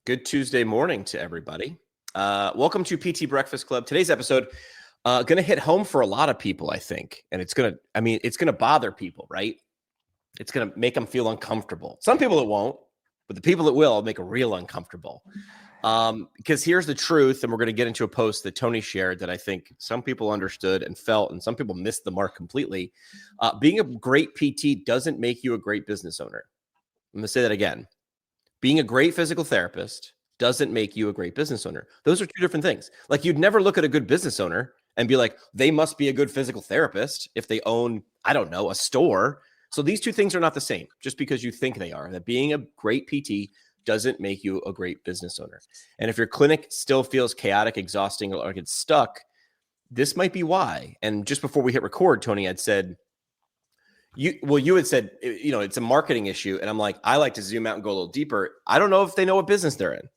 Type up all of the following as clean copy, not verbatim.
Good Tuesday morning to everybody. Welcome to PT Breakfast Club. Today's episode going to hit home for a lot of people, I think. And it's going to bother people, right? It's going to make them feel uncomfortable. Some people it won't, but the people that will make it real uncomfortable. Because here's the truth, and we're going to get into a post that Tony shared that I think some people understood and felt, and some people missed the mark completely. Being a great PT doesn't make you a great business owner. I'm going to say that again. Being a great physical therapist doesn't make you a great business owner. Those are two different things. Like, you'd never look at a good business owner and be like, they must be a good physical therapist if they own, I don't know, a store. So these two things are not the same just because you think they are. That being a great PT doesn't make you a great business owner. And if your clinic still feels chaotic, exhausting, or gets stuck, this might be why. And just before we hit record, Tony had said, you had said, it's a marketing issue. And I'm like, I like to zoom out and go a little deeper. I don't know if they know what business they're in.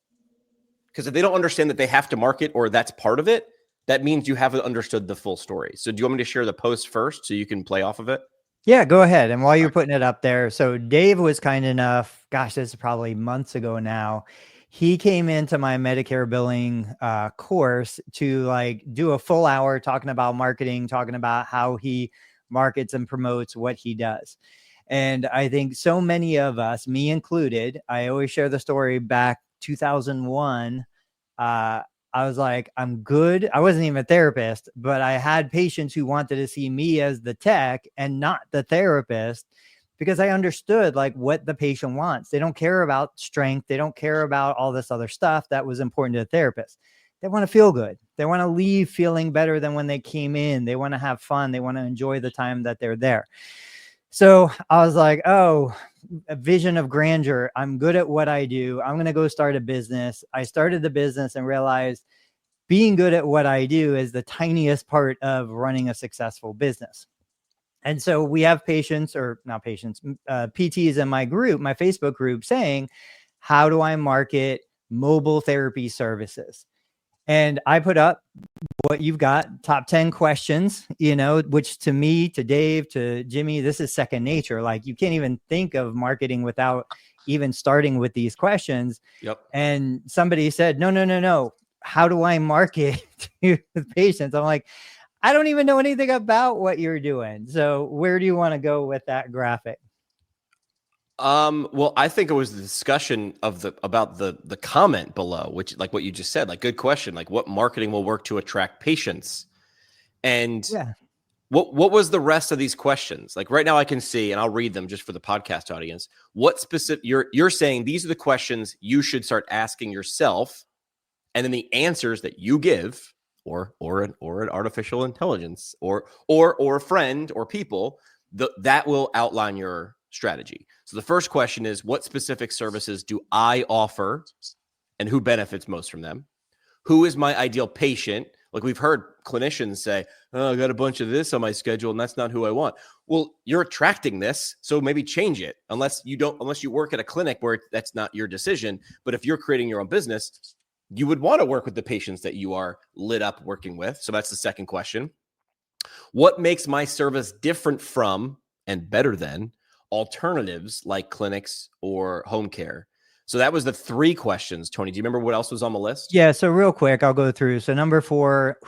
Because if they don't understand that they have to market or that's part of it, that means you haven't understood the full story. So do you want me to share the post first so you can play off of it? Yeah, go ahead. And while you're putting it up there, so Dave was kind enough, gosh, this is probably months ago now. He came into my Medicare billing course to do a full hour talking about marketing, talking about how he markets and promotes what he does. And I think so many of us, me included, I always share the story back 2001. I was like, I'm good. I wasn't even a therapist, but I had patients who wanted to see me as the tech and not the therapist, because I understood what the patient wants. They don't care about strength. They don't care about all this other stuff that was important to the therapist. They want to feel good. They want to leave feeling better than when they came in. They want to have fun. They want to enjoy the time that they're there. So I was like, oh, a vision of grandeur. I'm good at what I do. I'm going to go start a business. I started the business and realized being good at what I do is the tiniest part of running a successful business. And so we have PTs in my group, my Facebook group, saying, how do I market mobile therapy services? And I put up what you've got, top 10 questions, which to me, to Dave, to Jimmy, this is second nature. Like, you can't even think of marketing without even starting with these questions. Yep. And somebody said, no. How do I market to the patients? I'm like, I don't even know anything about what you're doing. So where do you want to go with that graphic? Well, I think it was the discussion about the comment below, which, like what you just said, good question, what marketing will work to attract patients. And yeah. What was the rest of these questions? Right now I can see, and I'll read them just for the podcast audience. What specific, you're saying these are the questions you should start asking yourself, and then the answers that you give, or an artificial intelligence, or a friend or people, that will outline your strategy. So the first question is, what specific services do I offer and who benefits most from them? Who is my ideal patient? We've heard clinicians say, oh, I got a bunch of this on my schedule and that's not who I want. Well, you're attracting this, so maybe change it unless you work at a clinic where that's not your decision. But if you're creating your own business, you would want to work with the patients that you are lit up working with. So that's the second question. What makes my service different from and better than alternatives like clinics or home care? So that was the three questions. Tony, do you remember what else was on the list? Yeah. So real quick, I'll go through. So number 4,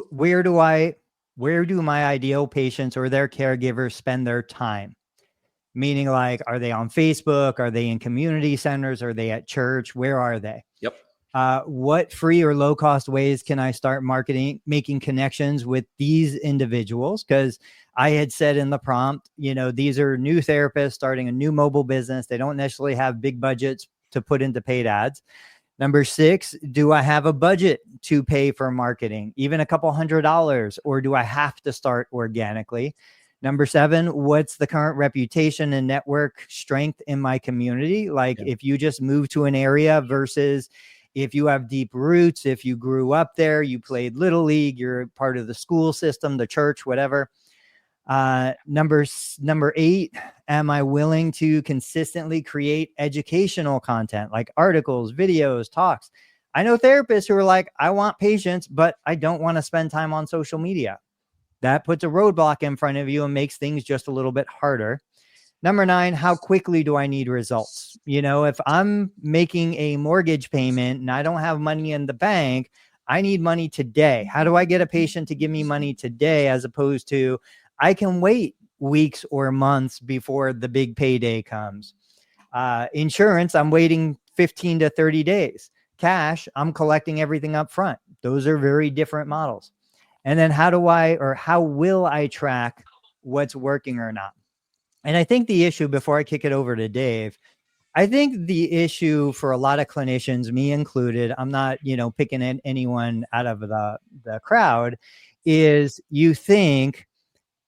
where do my ideal patients or their caregivers spend their time? Meaning, are they on Facebook? Are they in community centers? Are they at church? Where are they? Yep. What free or low cost ways can I start making connections with these individuals? Because I had said in the prompt, these are new therapists starting a new mobile business. They don't necessarily have big budgets to put into paid ads. Number 6, do I have a budget to pay for marketing, even a couple $100, or do I have to start organically? Number 7, what's the current reputation and network strength in my community? If you just move to an area versus if you have deep roots, if you grew up there, you played Little League, you're part of the school system, the church, whatever. Number 8, am I willing to consistently create educational content like articles, videos, talks? I know therapists who are like, I want patients, but I don't want to spend time on social media. That puts a roadblock in front of you and makes things just a little bit harder. Number 9, how quickly do I need results? You know, if I'm making a mortgage payment and I don't have money in the bank, I need money today. How do I get a patient to give me money today, as opposed to I can wait weeks or months before the big payday comes? Insurance, I'm waiting 15 to 30 days. Cash, I'm collecting everything up front. Those are very different models. And then how will I track what's working or not? And I think the issue, before I kick it over to Dave, I think the issue for a lot of clinicians, me included, I'm not, picking anyone out of the crowd, is you think,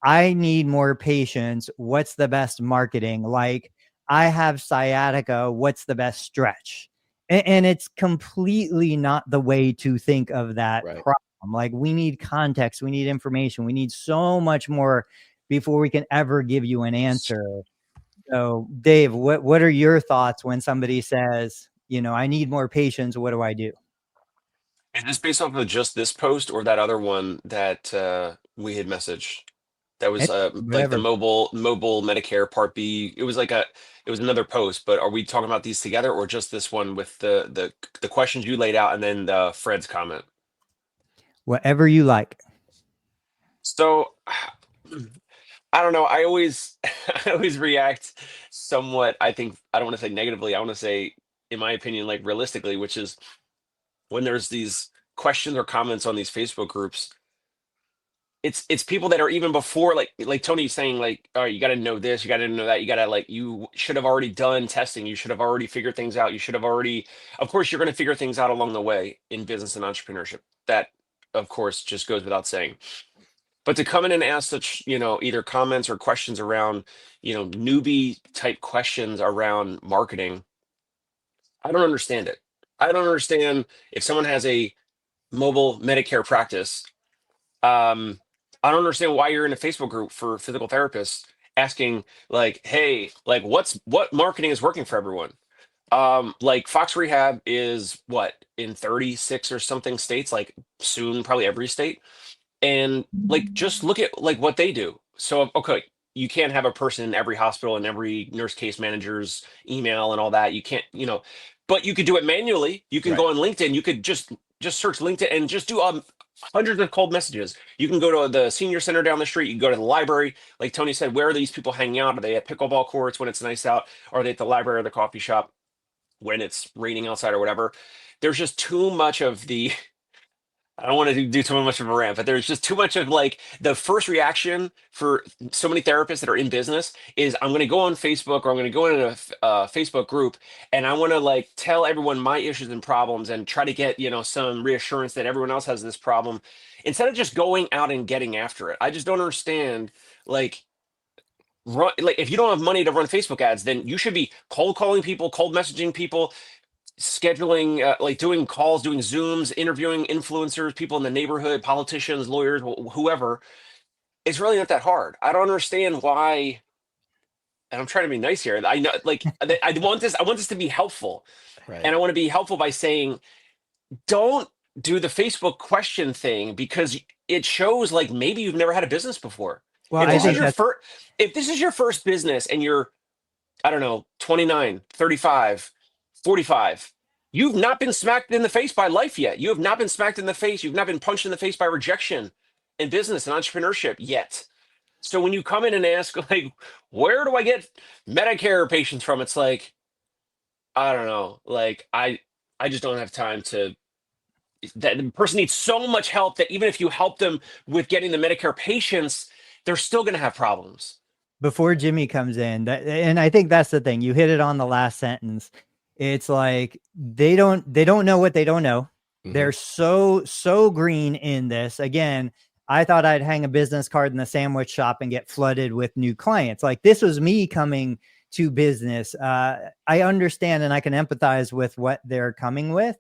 I need more patients. What's the best marketing? Like, I have sciatica. What's the best stretch? And it's completely not the way to think of that problem. Like, we need context. We need information. We need so much more before we can ever give you an answer. So, Dave, what are your thoughts when somebody says, I need more patients? What do I do? Is this based off of just this post or that other one that we had messaged? That was like the Whatever. mobile Medicare Part B. It was another post, but are we talking about these together or just this one with the questions you laid out and then Fred's comment? Whatever you like. So I don't know. I always I always react somewhat, I think, I don't want to say negatively. I want to say, in my opinion, like realistically, which is when there's these questions or comments on these Facebook groups, it's people that are even before, like Tony's saying, like, all right, you got to know this, you got to know that, you got to, like, you should have already done testing, you should have already figured things out, you should have already, of course, you're going to figure things out along the way in business and entrepreneurship. That, of course, just goes without saying. But to come in and ask such, either comments or questions around, newbie type questions around marketing, I don't understand it. I don't understand if someone has a mobile Medicare practice. I don't understand why you're in a Facebook group for physical therapists asking, like, hey, like, what marketing is working for everyone? Like, Fox Rehab is what, in 36 or something states, like soon probably every state. And like, just look at like what they do. So okay, you can't have a person in every hospital and every nurse case manager's email and all that. You can't, but you could do it manually. You can go on LinkedIn. You could just search LinkedIn and just do hundreds of cold messages. You can go to the senior center down the street. You can go to the library. Like Tony said, where are these people hanging out? Are they at pickleball courts when it's nice out? Are they at the library or the coffee shop when it's raining outside or whatever? There's just too much of the I don't want to do too much of a rant, but there's just too much of, like, the first reaction for so many therapists that are in business is, I'm going to go on Facebook, or I'm going to go in a Facebook group, and I want to, like, tell everyone my issues and problems and try to get, some reassurance that everyone else has this problem, instead of just going out and getting after it. I just don't understand, like, if you don't have money to run Facebook ads, then you should be cold calling people, cold messaging people, scheduling, like doing calls, doing Zooms, interviewing influencers, people in the neighborhood, politicians, lawyers, whoever. It's really not that hard. I don't understand why. And I'm trying to be nice here. I know, like, I want this to be helpful. Right. And I want to be helpful by saying, don't do the Facebook question thing, because it shows like maybe you've never had a business before. Well, If this is your first business and you're, I don't know, 29, 35, 45, you've not been smacked in the face by life yet. You have not been smacked in the face. You've not been punched in the face by rejection in business and entrepreneurship yet. So when you come in and ask, like, where do I get Medicare patients from? It's like, I don't know. Like, I just don't have time to. That the person needs so much help that even if you help them with getting the Medicare patients, they're still going to have problems. Before Jimmy comes in, and I think that's the thing. You hit it on the last sentence. It's like they don't know what they don't know. Mm-hmm. They're so green in this. Again, I thought I'd hang a business card in the sandwich shop and get flooded with new clients. Like, this was me coming to business. I understand and I can empathize with what they're coming with.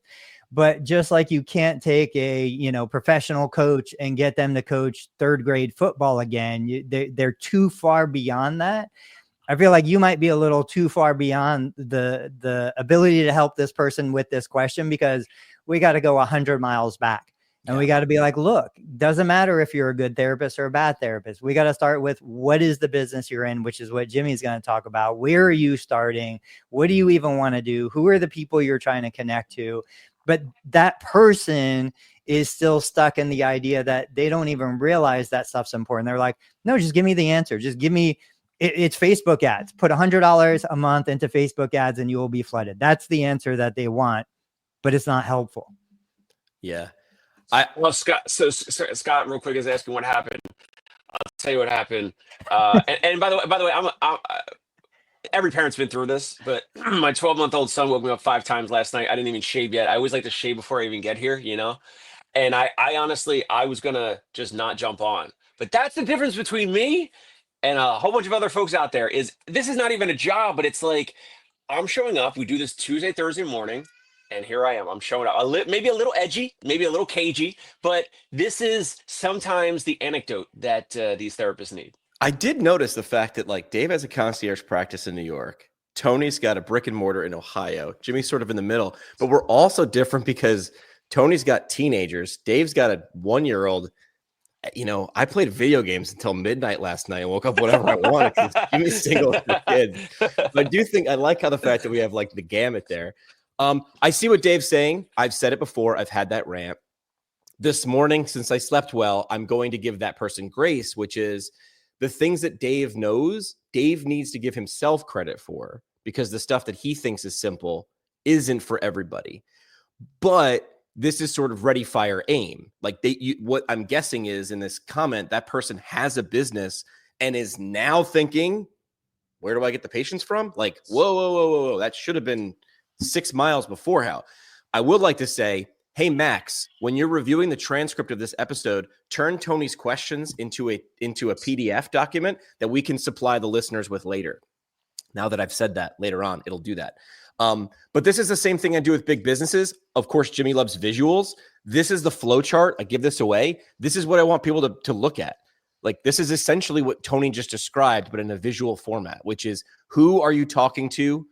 But just like you can't take a, professional coach and get them to coach third grade football again, they're too far beyond that. I feel like you might be a little too far beyond the ability to help this person with this question, because we got to go 100 miles back. And we got to be like, look, doesn't matter if you're a good therapist or a bad therapist. We got to start with what is the business you're in, which is what Jimmy's going to talk about. Where are you starting? What do you even want to do? Who are the people you're trying to connect to? But that person is still stuck in the idea that they don't even realize that stuff's important. They're like, no, just give me the answer. Just give me, it's Facebook ads. Put $100 a month into Facebook ads and you will be flooded. That's the answer that they want, but it's not helpful. Yeah. Well, Scott, Scott, real quick, is asking what happened. I'll tell you what happened. And by the way, I'm every parent's been through this, but my 12-month-old son woke me up 5 times last night. I didn't even shave yet. I always like to shave before I even get here, you know? And I honestly, I was going to just not jump on. But that's the difference between me and a whole bunch of other folks out there is this is not even a job, but it's like, I'm showing up. We do this Tuesday, Thursday morning. And here I am. I'm showing up. Maybe a little edgy, maybe a little cagey, but this is sometimes the anecdote that these therapists need. I did notice the fact that like Dave has a concierge practice in New York. Tony's got a brick and mortar in Ohio. Jimmy's sort of in the middle, but we're also different because Tony's got teenagers. Dave's got a 1-year-old. You know, I played video games until midnight last night and woke up whenever I wanted because Jimmy's single with the kids. But I do think I like how the fact that we have like the gamut there. I see what Dave's saying. I've said it before. I've had that rant. This morning, since I slept well, I'm going to give that person grace, which is the things that Dave knows, Dave needs to give himself credit for because the stuff that he thinks is simple isn't for everybody. But this is sort of ready, fire, aim. Like what I'm guessing is in this comment, that person has a business and is now thinking, where do I get the patients from? Like, whoa. That should have been 6 miles before. How I would like to say, hey, Max, when you're reviewing the transcript of this episode, turn Tony's questions into a PDF document that we can supply the listeners with later. Now that I've said that, later on, it'll do that. But this is the same thing I do with big businesses. Of course, Jimmy loves visuals. This is the flow chart. I give this away. This is what I want people to look at. Like this is essentially what Tony just described, but in a visual format, which is who are you talking to?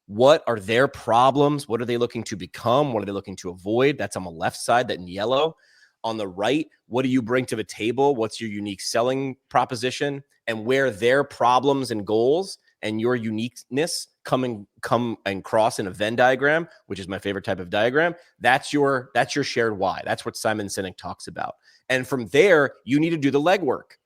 What are their problems? What are they looking to become? What are they looking to avoid? That's on the left side, that in yellow. On the right, what do you bring to the table? What's your unique selling proposition? And where their problems and goals and your uniqueness come and cross in a Venn diagram, which is my favorite type of diagram. That's your shared why. That's what Simon Sinek talks about. And from there, you need to do the legwork.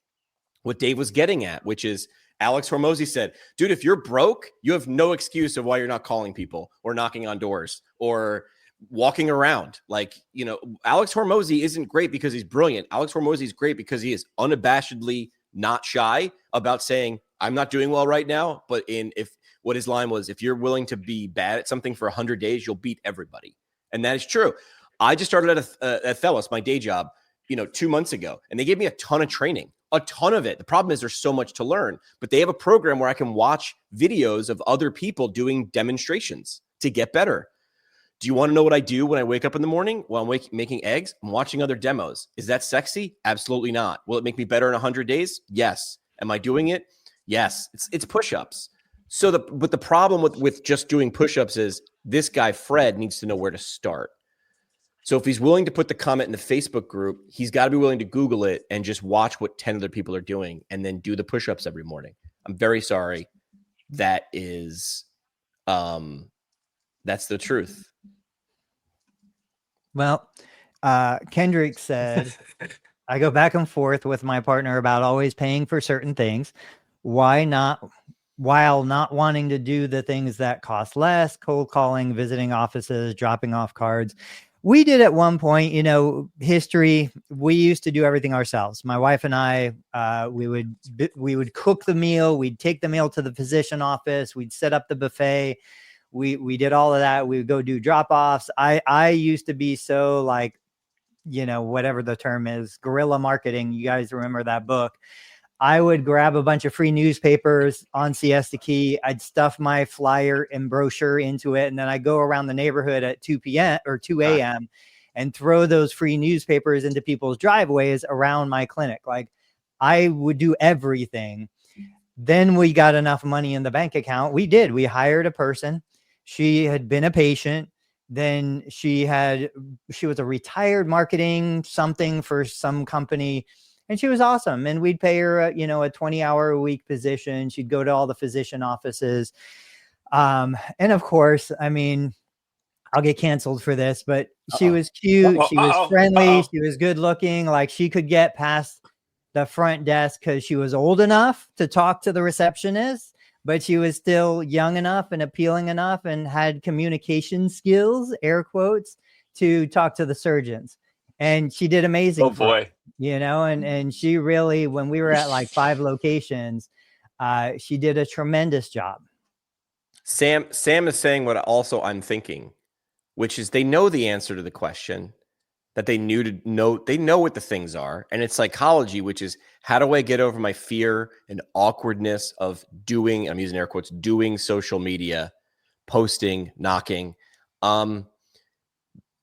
What Dave was getting at, which is Alex Hormozy said, dude, if you're broke, you have no excuse of why you're not calling people or knocking on doors or walking around. Like, you know, Alex Hormozy isn't great because he's brilliant. Alex Hormozy is great because he is unabashedly not shy about saying, I'm not doing well right now. But what his line was, if you're willing to be bad at something for 100 days, you'll beat everybody. And that is true. I just started at Thelos, my day job, 2 months ago, and they gave me a ton of training. A ton of it. The problem is there's so much to learn, but they have a program where I can watch videos of other people doing demonstrations to get better. Do you want to know what I do when I wake up in the morning while I'm making eggs? I'm watching other demos. Is that sexy? Absolutely not. Will it make me better in 100 days? Yes. Am I doing it? Yes. It's push-ups. But the problem with just doing push-ups is this guy, Fred, needs to know where to start. So if he's willing to put the comment in the Facebook group, he's got to be willing to Google it and just watch what 10 other people are doing and then do the push-ups every morning. I'm very sorry. That is, that's the truth. Well, Kendrick said, I go back and forth with my partner about always paying for certain things. Why not? While not wanting to do the things that cost less, cold calling, visiting offices, dropping off cards. We did at one point, history. We used to do everything ourselves. My wife and I, we would cook the meal. We'd take the meal to the physician office. We'd set up the buffet. We did all of that. We would go do drop-offs. I used to be so like, whatever the term is, guerrilla marketing. You guys remember that book? I would grab a bunch of free newspapers on Siesta Key. I'd stuff my flyer and brochure into it. And then I'd go around the neighborhood at 2 p.m. or 2 a.m. and throw those free newspapers into people's driveways around my clinic. Like I would do everything. Then we got enough money in the bank account. We hired a person. She had been a patient. Then she was a retired marketing something for some company, and she was awesome. And we'd pay her a 20-hour a week position. She'd go to all the physician offices. And of course, I mean, I'll get canceled for this, but she was cute. She was friendly. She was good looking. Like, she could get past the front desk because she was old enough to talk to the receptionist, but she was still young enough and appealing enough and had communication skills, air quotes, to talk to the surgeons. And she did amazing. Oh boy. And she really, when we were at like 5 locations, she did a tremendous job. Sam is saying what also I'm thinking, which is they know the answer to the question that they know what the things are. And it's psychology, which is, how do I get over my fear and awkwardness of doing, I'm using air quotes, doing social media, posting, knocking.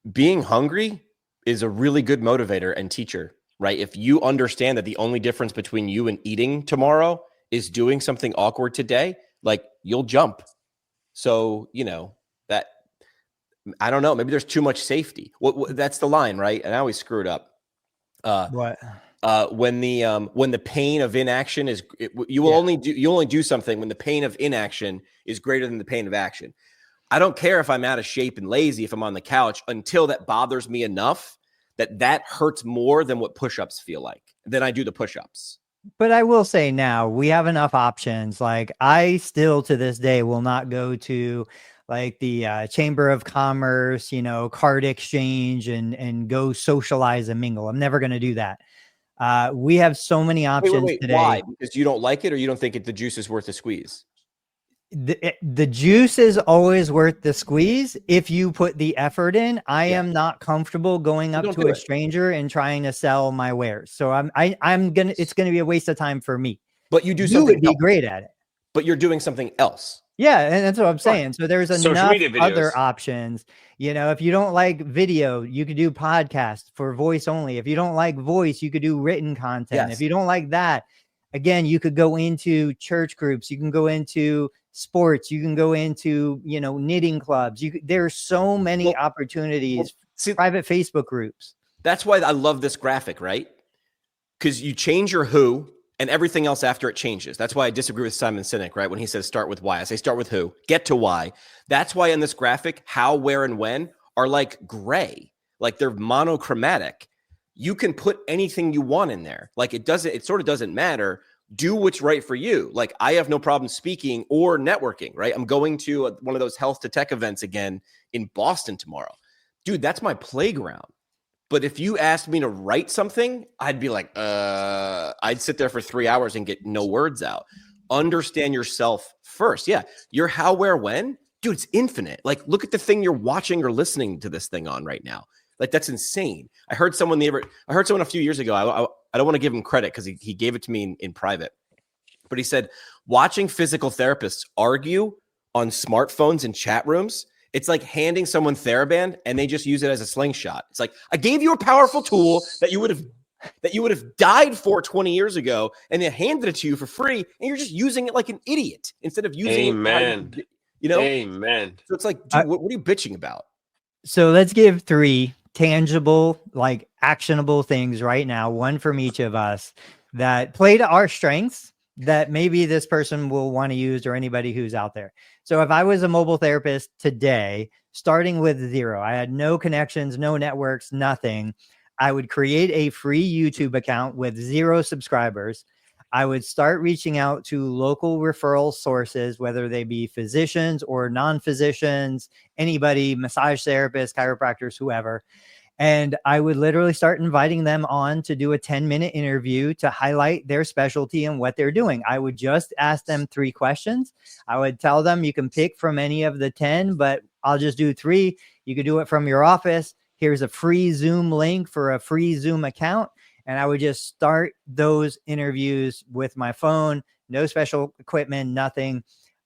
Being hungry is a really good motivator and teacher, right? If you understand that the only difference between you and eating tomorrow is doing something awkward today, like, you'll jump. So, that, I don't know, maybe there's too much safety. What that's the line, right? And I always screw it up. What? When the pain of inaction is, you only do something when the pain of inaction is greater than the pain of action. I don't care if I'm out of shape and lazy, if I'm on the couch, until that bothers me enough that hurts more than what push-ups feel like. Then I do the push-ups. But I will say now we have enough options. Like, I still to this day will not go to like the Chamber of Commerce, card exchange and go socialize and mingle. I'm never going to do that. We have so many options today. Why? Because you don't like it, or you don't think the juice is worth the squeeze? The juice is always worth the squeeze if you put the effort in. I am not comfortable going up to a stranger and trying to sell my wares. So it's gonna be a waste of time for me. But you do something. You would be great at it. But you're doing something else. Yeah, and that's what I'm saying. So there's enough other videos. options. If you don't like video, you could do podcast for voice only. If you don't like voice, you could do written content. If you don't like that, again, you could go into church groups. You can go into sports. You can go into, knitting clubs. There's so many opportunities. Private Facebook groups. That's why I love this graphic, right? Because you change your who and everything else after it changes. That's why I disagree with Simon Sinek, right? When he says start with why, I say start with who, get to why. That's why in this graphic, how, where, and when are like gray, like they're monochromatic. You can put anything you want in there. Like, it sort of doesn't matter. Do what's right for you. Like, I have no problem speaking or networking, right? I'm going to one of those health to tech events again in Boston tomorrow. Dude, that's my playground. But if you asked me to write something, I'd be like, I'd sit there for 3 hours and get no words out. Understand yourself first. Yeah. Your how, where, when, dude, it's infinite. Like, look at the thing you're watching or listening to this thing on right now. Like, that's insane. I heard someone a few years ago. I don't want to give him credit because he gave it to me in private, but he said, watching physical therapists argue on smartphones in chat rooms, it's like handing someone TheraBand and they just use it as a slingshot. It's like, I gave you a powerful tool that you would have died for 20 years ago, and then handed it to you for free, and you're just using it like an idiot instead of using it. Amen. So it's like, dude, what are you bitching about? So let's give 3 tangible, like actionable things right now, one from each of us that play to our strengths that maybe this person will want to use, or anybody who's out there. So if I was a mobile therapist today, starting with 0, I had no connections, no networks, nothing. I would create a free YouTube account with 0 subscribers. I would start reaching out to local referral sources, whether they be physicians or non-physicians, anybody, massage therapists, chiropractors, whoever. And I would literally start inviting them on to do a 10-minute interview to highlight their specialty and what they're doing. I would just ask them 3 questions. I would tell them you can pick from any of the 10, but I'll just do 3. You could do it from your office. Here's a free Zoom link for a free Zoom account. And I would just start those interviews with my phone, no special equipment, nothing.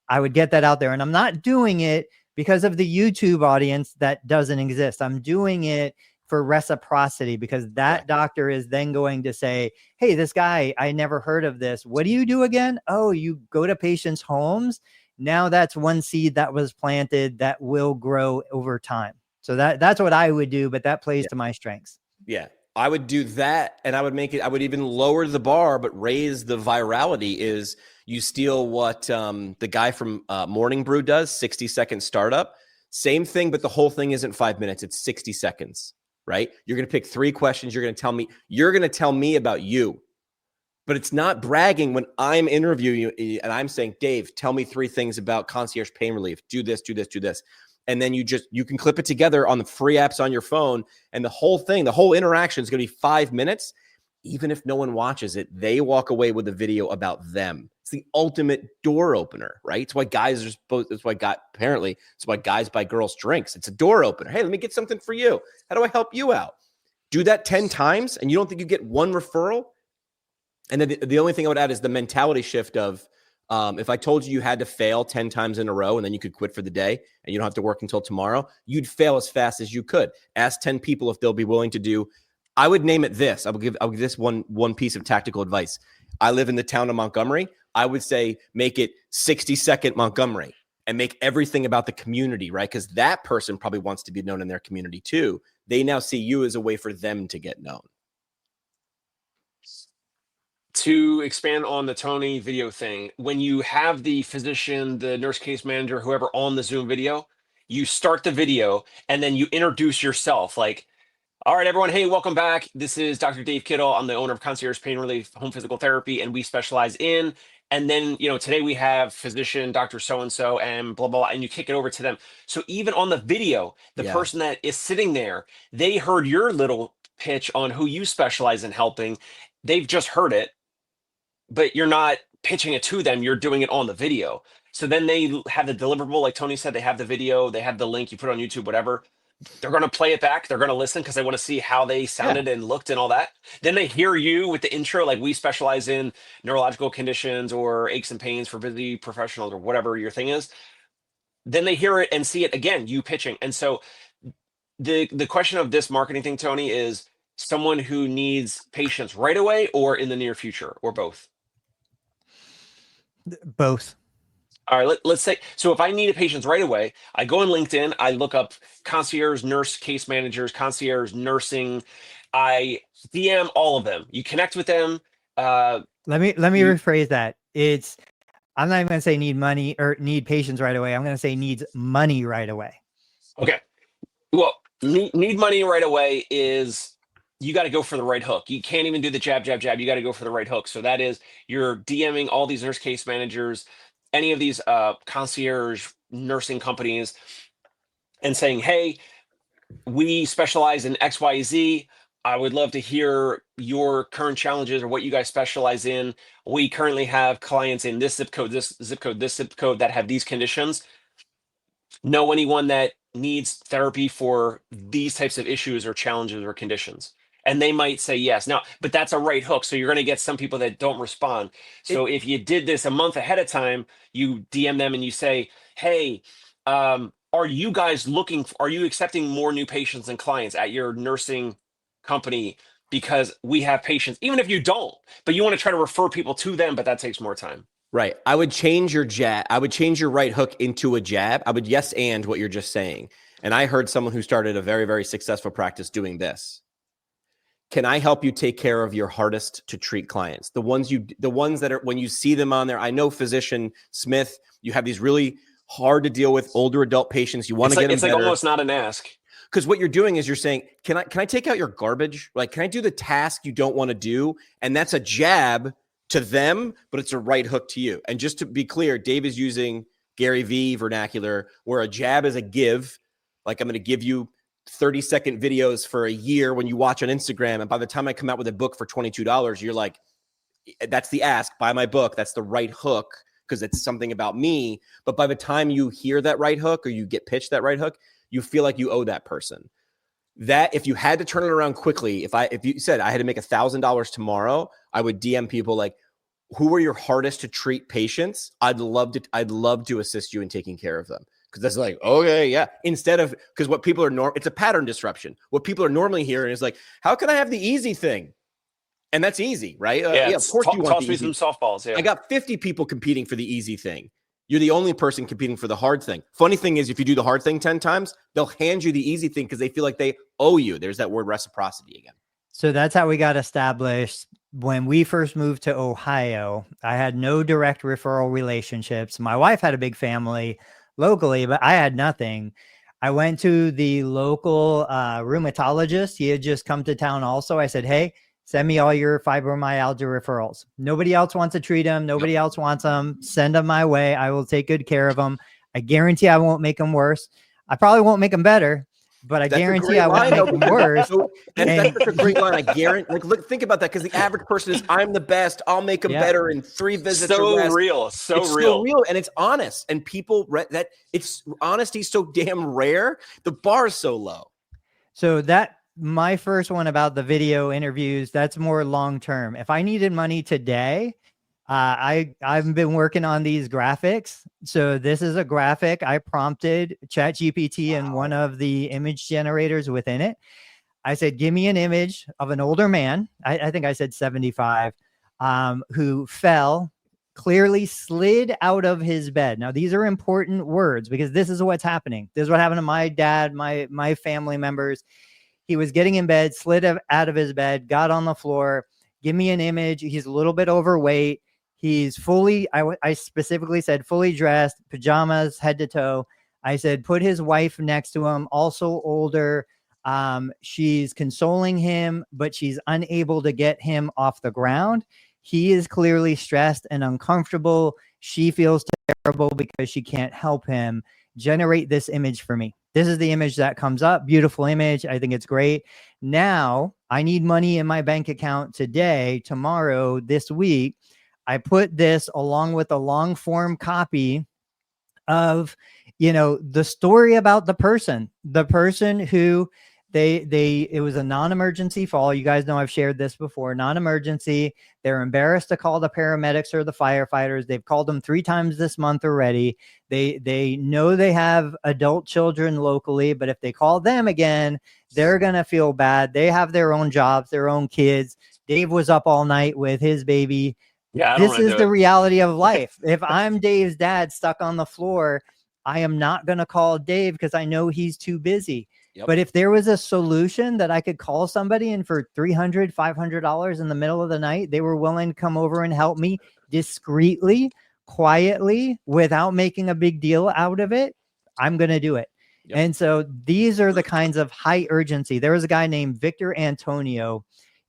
I would get that out there. And I'm not doing it because of the YouTube audience that doesn't exist. I'm doing it for reciprocity, because that doctor is then going to say, hey, this guy, I never heard of this. What do you do again? Oh, you go to patients' homes. Now that's one seed that was planted that will grow over time. So that's what I would do, but that plays to my strengths. Yeah. I would do that, and I would even lower the bar, but raise the virality. Is you steal what the guy from Morning Brew does, 60-second startup. Same thing, but the whole thing isn't 5 minutes. It's 60 seconds, right? You're going to pick 3 questions. You're going to tell me about you. But it's not bragging when I'm interviewing you and I'm saying, Dave, tell me 3 things about concierge pain relief. Do this, do this, do this. And then you can clip it together on the free apps on your phone. And the whole interaction is going to be 5 minutes. Even if no one watches it, they walk away with a video about them. It's the ultimate door opener, right? It's why guys buy girls drinks. It's a door opener. Hey, let me get something for you. How do I help you out? Do that 10 times and you don't think you get 1 referral? And then the only thing I would add is the mentality shift of if I told you had to fail 10 times in a row and then you could quit for the day and you don't have to work until tomorrow, you'd fail as fast as you could. Ask 10 people if they'll be willing to do. I would name it this. I'll give this one piece of tactical advice. I live in the town of Montgomery. I would say make it 60-second Montgomery and make everything about the community, right? Because that person probably wants to be known in their community too. They now see you as a way for them to get known. To expand on the Tony video thing, when you have the physician, the nurse case manager, whoever on the Zoom video, you start the video and then you introduce yourself like, all right, everyone. Hey, welcome back. This is Dr. Dave Kittle. I'm the owner of Concierge Pain Relief Home Physical Therapy, and we specialize in, and then, today we have physician, Dr. So-and-so, and blah, blah, blah, and you kick it over to them. So even on the video, the person that is sitting there, they heard your little pitch on who you specialize in helping. They've just heard it, but you're not pitching it to them. You're doing it on the video. So then they have the deliverable, like Tony said, they have the video, they have the link, you put it on YouTube, whatever. They're going to play it back. They're going to listen because they want to see how they sounded and looked and all that. Then they hear you with the intro, like we specialize in neurological conditions or aches and pains for busy professionals or whatever your thing is. Then they hear it and see it again, you pitching. And so the question of this marketing thing, Tony, is someone who needs patients right away or in the near future or both? Both. All right, let's say, so if I need a patient right away, I go on LinkedIn, I look up concierge nurse case managers, concierge nursing, I DM all of them. You connect with them. Let me rephrase that. I'm not even going to say need money or need patients right away. I'm going to say needs money right away. Okay. Well, need money right away is you got to go for the right hook. You can't even do the jab, jab, jab. You got to go for the right hook. So that is you're DMing all these nurse case managers, any of these concierge nursing companies and saying, hey, we specialize in XYZ. I would love to hear your current challenges or what you guys specialize in. We currently have clients in this zip code, this zip code, this zip code that have these conditions. Know anyone that needs therapy for these types of issues or challenges or conditions? And they might say yes. Now, but that's a right hook. So you're going to get some people that don't respond. So if you did this a month ahead of time, you DM them and you say, hey, are you guys are you accepting more new patients and clients at your nursing company? Because we have patients, even if you don't, but you want to try to refer people to them, but that takes more time. Right. I would change your jab. I would change your right hook into a jab. I would yes and what you're just saying. And I heard someone who started a very, very successful practice doing this. Can I help you take care of your hardest to treat clients? The ones that are, when you see them on there, I know physician Smith, you have these really hard to deal with older adult patients. You want to get them better. It's like almost not an ask. Because what you're doing is you're saying, can I take out your garbage? Like, can I do the task you don't want to do? And that's a jab to them, but it's a right hook to you. And just to be clear, Dave is using Gary Vee vernacular, where a jab is a give. Like, I'm going to give you 30-second videos for a year when you watch on Instagram. And by the time I come out with a book for $22, you're like, that's the ask, buy my book. That's the right hook because it's something about me. But by the time you hear that right hook or you get pitched that right hook, you feel like you owe that person. That if you had to turn it around quickly, if you said I had to make $1,000 tomorrow, I would DM people like, who are your hardest to treat patients? I'd love to assist you in taking care of them. Because that's like, okay, yeah. Instead of, because what people are it's a pattern disruption. What people are normally hearing is like, how can I have the easy thing? And that's easy, right? Yeah, of course you want toss the me easy. some softballs. Yeah, I got 50 people competing for the easy thing. You're the only person competing for the hard thing. Funny thing is, if you do the hard thing 10 times, they'll hand you the easy thing because they feel like they owe you. There's that word reciprocity again. So that's how we got established. When we first moved to Ohio, I had no direct referral relationships. My wife had a big family locally, but I had nothing. I went to the local rheumatologist. He had just come to town also. I said, hey, send me all your fibromyalgia referrals. Nobody else wants to treat them. Nobody else wants them. Send them my way. I will take good care of them. I guarantee I won't make them worse. I probably won't make them better, but I guarantee I won't make them worse. And that's such a great line. I guarantee. Like, look, think about that, because the average person is, I'm the best. I'll make them better in 3 visits or less. So real. It's so real, and it's honest. And people that it's honesty so damn rare. The bar is so low. So my first one about the video interviews, that's more long term. If I needed money today, I've been working on these graphics. So this is a graphic I prompted ChatGPT and one of the image generators within it. I said, give me an image of an older man. I think I said 75, who fell, clearly slid out of his bed. Now, these are important words because this is what's happening. This is what happened to my dad, my family members. He was getting in bed, slid out of his bed, got on the floor. Give me an image. He's a little bit overweight. He's fully, I specifically said fully dressed, pajamas, head to toe. I said, put his wife next to him, also older. She's consoling him, but she's unable to get him off the ground. He is clearly stressed and uncomfortable. She feels terrible because she can't help him. Generate this image for me. This is the image that comes up. Beautiful image. I think it's great. Now I need money in my bank account today, tomorrow, this week. I put this along with a long form copy of, the story about the person who it was a non-emergency fall. You guys know I've shared this before. Non-emergency. They're embarrassed to call the paramedics or the firefighters. They've called them 3 times this month already. They know they have adult children locally, but if they call them again, they're going to feel bad. They have their own jobs, their own kids. Dave was up all night with his baby. Yeah, this is the reality of life. If I'm Dave's dad stuck on the floor, I am not going to call Dave because I know he's too busy. Yep. But if there was a solution that I could call somebody and for $300, $500 in the middle of the night, they were willing to come over and help me discreetly, quietly, without making a big deal out of it, I'm going to do it. Yep. And so these are the kinds of high urgency. There was a guy named Victor Antonio.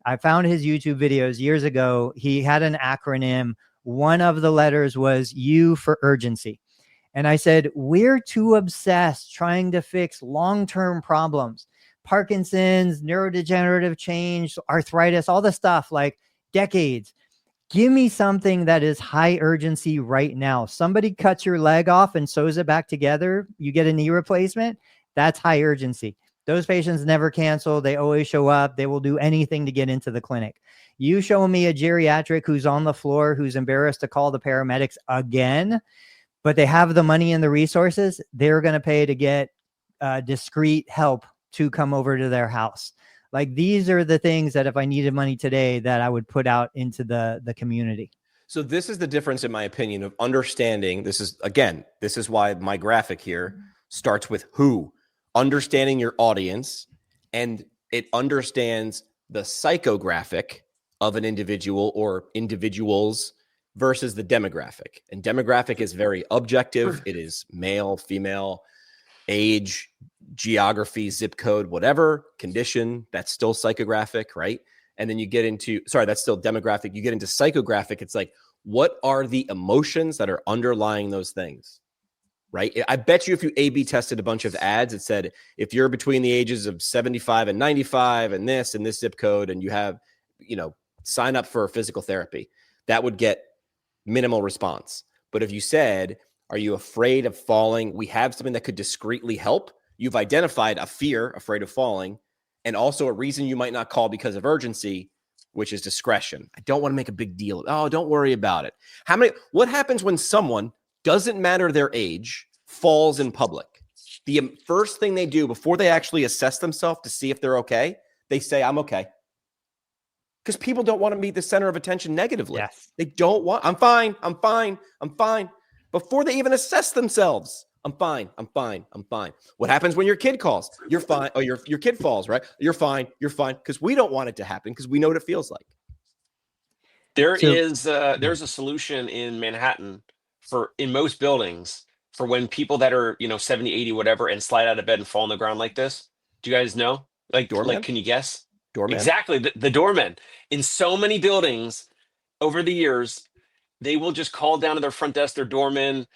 I found his YouTube videos years ago. He had an acronym. One of the letters was U for urgency. And I said, we're too obsessed trying to fix long-term problems, Parkinson's, neurodegenerative change, arthritis, all the stuff, like decades. Give me something that is high urgency right now. Somebody cuts your leg off and sews it back together. You get a knee replacement. That's high urgency. Those patients never cancel. They always show up. They will do anything to get into the clinic. You show me a geriatric who's on the floor, who's embarrassed to call the paramedics again, but they have the money and the resources, they're going to pay to get discreet help to come over to their house. Like, these are the things that if I needed money today, that I would put out into the community. So this is the difference, in my opinion, of understanding. This is why my graphic here starts with who. Understanding your audience, and it understands the psychographic of an individual or individuals versus the demographic. And demographic is very objective. It is male, female, age, geography, zip code, whatever, condition. That's still psychographic, right? And then you get into, that's still demographic. You get into psychographic. It's like, what are the emotions that are underlying those things? Right? I bet you if you A/B tested a bunch of ads, it said, if you're between the ages of 75 and 95 and this zip code, and you have, sign up for physical therapy, that would get minimal response. But if you said, are you afraid of falling? We have something that could discreetly help. You've identified a fear, afraid of falling, and also a reason you might not call because of urgency, which is discretion. I don't want to make a big deal. Oh, don't worry about it. What happens when someone, doesn't matter their age, falls in public? The first thing they do before they actually assess themselves to see if they're okay, they say, I'm okay. Because people don't want to be the center of attention negatively. Yes. They don't want, I'm fine. before they even assess themselves. I'm fine. I'm fine. I'm fine. What happens when your kid calls? You're fine. Oh, your kid falls, right? You're fine. You're fine. Because we don't want it to happen because we know what it feels like. There's a solution in Manhattan in most buildings for when people that are 70, 80, whatever, and slide out of bed and fall on the ground like this. Do you guys know? Doorman? Can you guess? Doorman? Exactly, the doorman. In so many buildings over the years, they will just call down to their front desk, their doorman,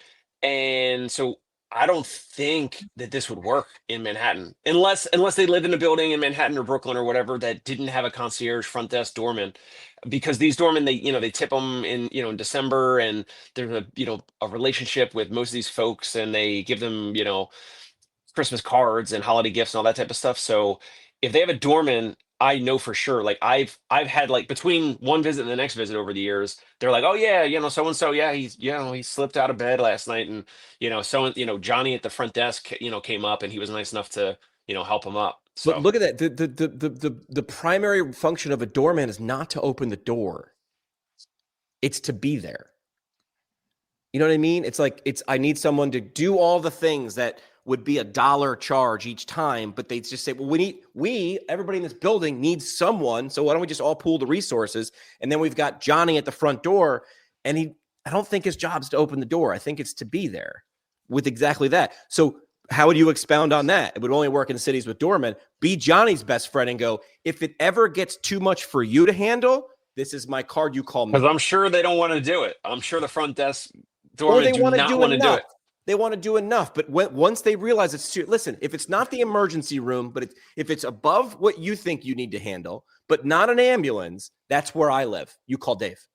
and so I don't think that this would work in Manhattan unless they lived in a building in Manhattan or Brooklyn or whatever that didn't have a concierge front desk doorman, because these doormen, they tip them in December, and there's a relationship with most of these folks, and they give them Christmas cards and holiday gifts and all that type of stuff. So if they have a doorman, I know for sure. Like I've had, like, between one visit and the next visit over the years, they're like, oh yeah, so and so, yeah, he slipped out of bed last night, and Johnny at the front desk came up, and he was nice enough to help him up. So But look at that. The primary function of a doorman is not to open the door. It's to be there. You know what I mean? It's like I need someone to do all the things that would be $1 charge each time, but they just say, well, everybody in this building needs someone, so why don't we just all pool the resources? And then we've got Johnny at the front door, and I don't think his job's to open the door. I think it's to be there with exactly that. So how would you expound on that? It would only work in cities with doormen. Be Johnny's best friend and go, if it ever gets too much for you to handle, this is my card, you call me. Because I'm sure they don't want to do it. I'm sure the front desk doormen do not want to do it. They want to do enough, but once they realize it's too, listen, if it's not the emergency room, but if it's above what you think you need to handle, but not an ambulance, that's where I live. You call Dave.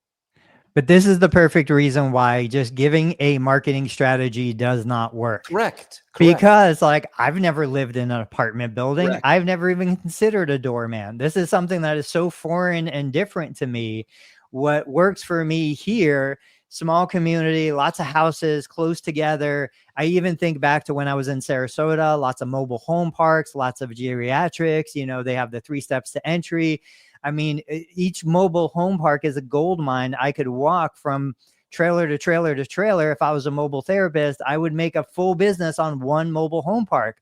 But this is the perfect reason why just giving a marketing strategy does not work. Correct. Because I've never lived in an apartment building. Correct. I've never even considered a doorman. This is something that is so foreign and different to me. What works for me here, small community, lots of houses close together. I even think back to when I was in Sarasota, lots of mobile home parks, lots of geriatrics. They have the 3 steps to entry. I mean, each mobile home park is a gold mine. I could walk from trailer to trailer to trailer. If I was a mobile therapist, I would make a full business on one mobile home park.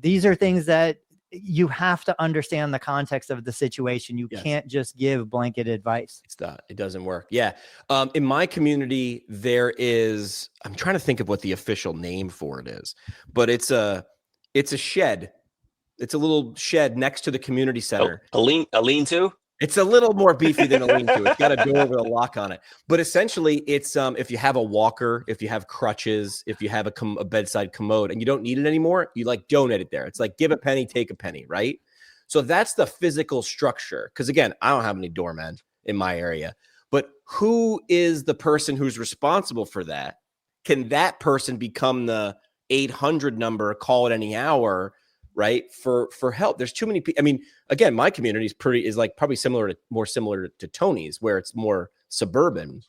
These are things that you have to understand the context of the situation. You can't just give blanket advice. It doesn't work. Yeah. In my community, there is, I'm trying to think of what the official name for it is, but it's a shed. It's a little shed next to the community center. A lean-to? It's a little more beefy than a lean-to. It's got a door with a lock on it. But essentially, it's if you have a walker, if you have crutches, if you have a bedside commode, and you don't need it anymore, you donate it there. It's like give a penny, take a penny, right? So that's the physical structure. Because again, I don't have any doormen in my area. But who is the person who's responsible for that? Can that person become the 800 number, call it any hour, right? For help. There's too many people. I mean, again, my community is probably more similar to Tony's, where it's more suburban.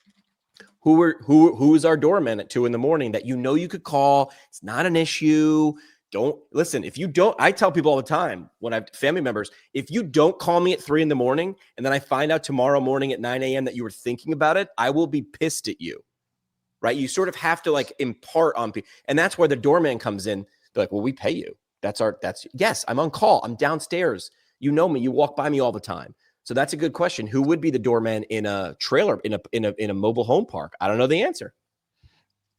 Who is our doorman at 2 a.m. that you could call? It's not an issue. Don't listen. If you don't, I tell people all the time when I have family members, if you don't call me at 3 a.m. and then I find out tomorrow morning at 9 a.m. that you were thinking about it, I will be pissed at you. Right? You sort of have to impart on people, and that's where the doorman comes in. They're like, well, we pay you. Yes, I'm on call. I'm downstairs. You know me. You walk by me all the time. So that's a good question. Who would be the doorman in a trailer, in a mobile home park? I don't know the answer.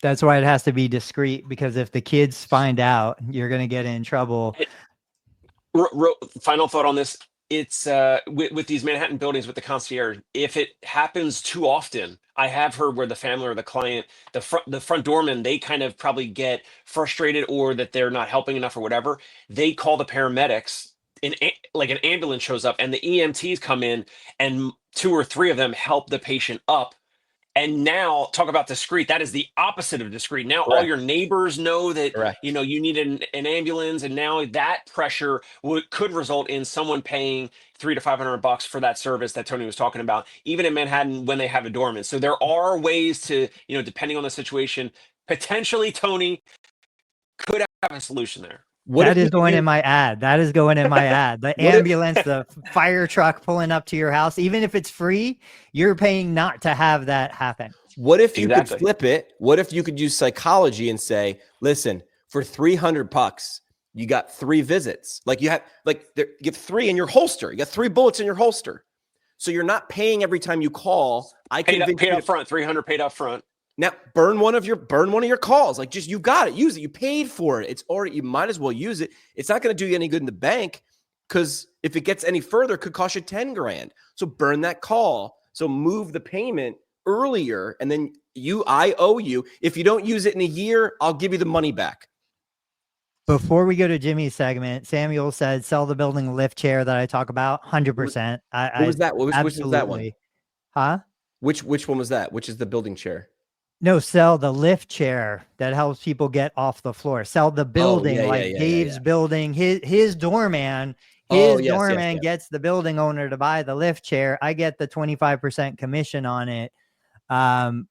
That's why it has to be discreet, because if the kids find out, you're going to get in trouble. Final thought on this. It's with these Manhattan buildings with the concierge, if it happens too often, I have heard where the family or the client, the front doorman, they kind of probably get frustrated, or that they're not helping enough or whatever. They call the paramedics, an ambulance shows up, and the EMTs come in, and 2 or 3 of them help the patient up. And now, talk about discreet. That is the opposite of discreet. Now, all your neighbors know that you need an ambulance, and now that pressure could result in someone paying $300 to $500 for that service that Tony was talking about, even in Manhattan when they have a doorman. So there are ways to, depending on the situation, potentially Tony could have a solution there. That is going in my ad. The ambulance, the fire truck pulling up to your house, even if it's free, you're paying not to have that happen. What if you Exactly. could flip it? What if you could use psychology and say, listen, for $300, you got 3 visits. Like you have three in your holster. You got 3 bullets in your holster. So you're not paying every time you call. I Paid convince you up front, 300 paid up front. Now burn one of your calls. Like just, you got it, use it. You paid for it. It's already, you might as well use it. It's not going to do you any good in the bank, because if it gets any further, it could cost you 10 grand. So burn that call. So move the payment earlier, and then I owe you. If you don't use it in a year, I'll give you the money back. Before we go to Jimmy's segment, Samuel said, sell the building lift chair that I talk about. 100%. What was that? Which was that one? Huh? Which one was that? Which is the building chair? No, sell the lift chair that helps people get off the floor. Sell the building, Dave's building, his doorman. His doorman gets the building owner to buy the lift chair. I get the 25% commission on it.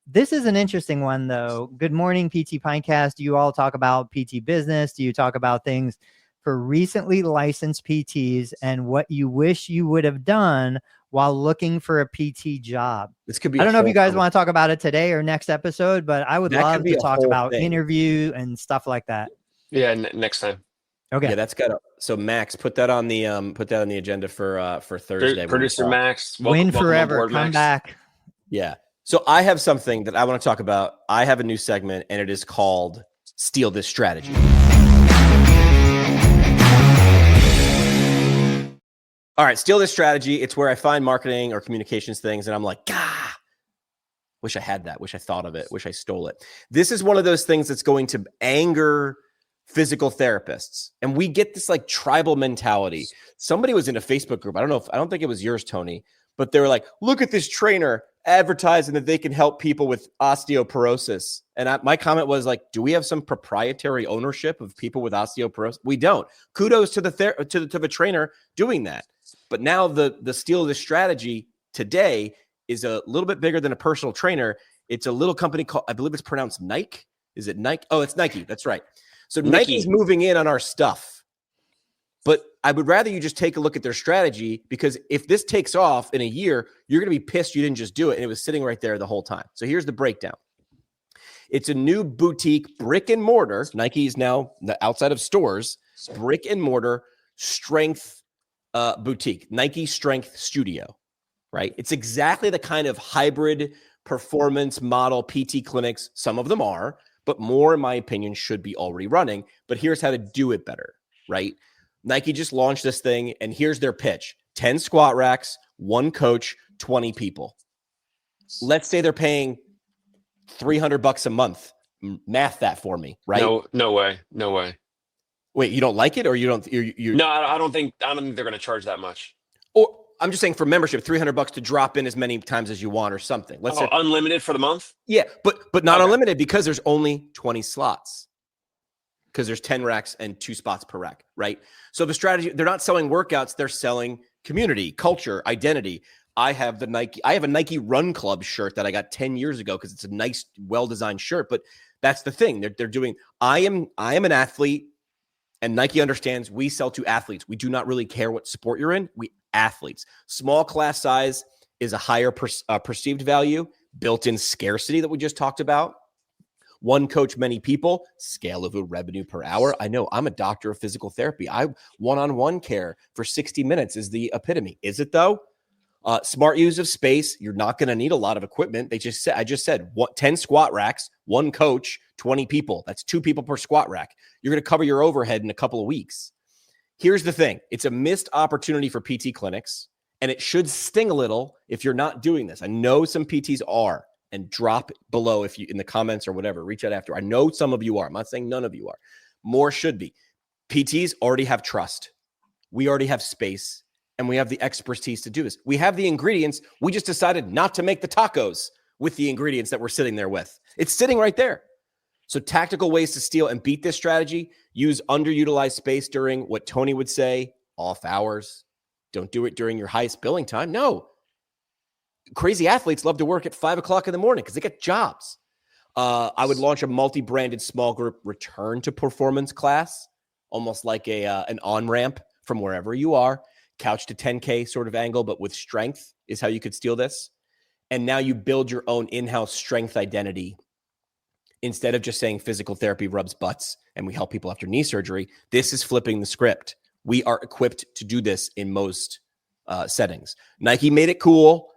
This is an interesting one, though. Good morning, PT Pinecast. Do you all talk about PT business? Do you talk about things for recently licensed PTs and what you wish you would have done while looking for a PT job? This could be. I don't know if you guys want to talk about it today or next episode, but I would love to talk about interview and stuff like that. Yeah, next time. Okay. Yeah, that's got to. So Max, put that on the agenda for Thursday. Producer Max, win forever. Board, come Max. back. Yeah. So I have something that I want to talk about. I have a new segment, and it is called Steal This Strategy. All right, Steal This Strategy. It's where I find marketing or communications things, and I'm like, wish I had that. Wish I thought of it. Wish I stole it. This is one of those things that's going to anger physical therapists. And we get this like tribal mentality. Somebody was in a Facebook group. I don't think it was yours, Tony, but they were like, look at this trainer advertising that they can help people with osteoporosis. And my comment was like, do we have some proprietary ownership of people with osteoporosis? We don't. Kudos to the trainer doing that. But now the Steal This Strategy today is a little bit bigger than a personal trainer. It's a little company called, I believe it's pronounced Nike. Is it Nike? Oh, it's Nike. That's right. So Nike's moving in on our stuff. But I would rather you just take a look at their strategy, because if this takes off in a year, you're going to be pissed you didn't just do it. And it was sitting right there the whole time. So here's the breakdown. It's a new boutique brick and mortar. Nike is now outside of stores, brick and mortar strength boutique, Nike Strength Studio, right? It's exactly the kind of hybrid performance model PT clinics. Some of them are, but more, in my opinion, should be already running. But here's how to do it better, right? Nike just launched this thing, and here's their pitch. 10 squat racks, 1 coach, 20 people. Let's say they're paying $300 a month. Math that for me, right? No way. Wait, you don't like it, or you don't? You No, I don't think they're going to charge that much. Or I'm just saying, for membership, $300 to drop in as many times as you want, or something. Let's say unlimited for the month. Yeah, but not unlimited, because there's only 20 slots. Because there's 10 racks and 2 spots per rack, right? So the strategy, they're not selling workouts, they're selling community, culture, identity. I have a Nike Run Club shirt that I got 10 years ago because it's a nice, well-designed shirt. But that's the thing. They're doing, I am an athlete, and Nike understands we sell to athletes. We do not really care what sport you're in. We athletes. Small class size is a higher perceived value, built-in scarcity that we just talked about. 1 coach, many people, scale of revenue per hour. I know I'm a doctor of physical therapy. One-on-one care for 60 minutes is the epitome. Is it though? Smart use of space. You're not going to need a lot of equipment. I just said 10 squat racks, 1 coach, 20 people. That's 2 people per squat rack. You're going to cover your overhead in a couple of weeks. Here's the thing. It's a missed opportunity for PT clinics, and it should sting a little if you're not doing this. I know some PTs are. And drop below if you in the comments or whatever, reach out after. I know some of you are. I'm not saying none of you are. More should be. PTs already have trust. We already have space, and we have the expertise to do this. We have the ingredients. We just decided not to make the tacos with the ingredients that we're sitting there with. It's sitting right there. So tactical ways to steal and beat this strategy: use underutilized space during what Tony would say, off hours. Don't do it during your highest billing time. No. Crazy athletes love to work at 5 o'clock in the morning because they get jobs. I would launch a multi-branded small group return to performance class, almost like an on-ramp from wherever you are, couch to 10K sort of angle, but with strength is how you could steal this. And now you build your own in-house strength identity. Instead of just saying physical therapy rubs butts and we help people after knee surgery, this is flipping the script. We are equipped to do this in most settings. Nike made it cool.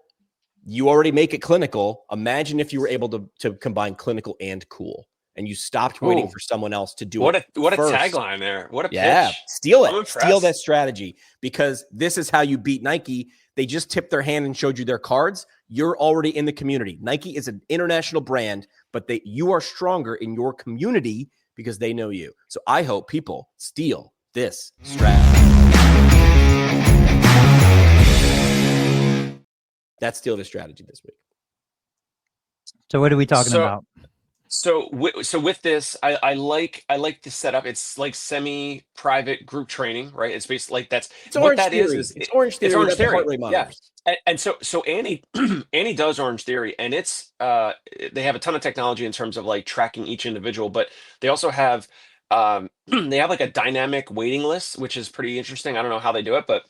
You already make it clinical. Imagine if you were able to combine clinical and cool, and you stopped waiting for someone else to do it. What first. a tagline there. What a pitch. Steal I'm it. impressed. Steal that strategy, because this is how you beat Nike. They just tipped their hand and showed you their cards. You're already in the community. Nike is an international brand, but you are stronger in your community because they know you. So I hope people steal this strategy. That's Steal the Strategy this week. So what are we talking about? So with this, I like the setup. It's like semi-private group training, right? It's basically like that's it's what Orange that Theory. is. Orange Theory. It's Orange Theory. Heart rate monitors. Yeah. And so Annie Annie does Orange Theory, and it's they have a ton of technology in terms of like tracking each individual, but they also have they have like a dynamic waiting list, which is pretty interesting. I don't know how they do it, but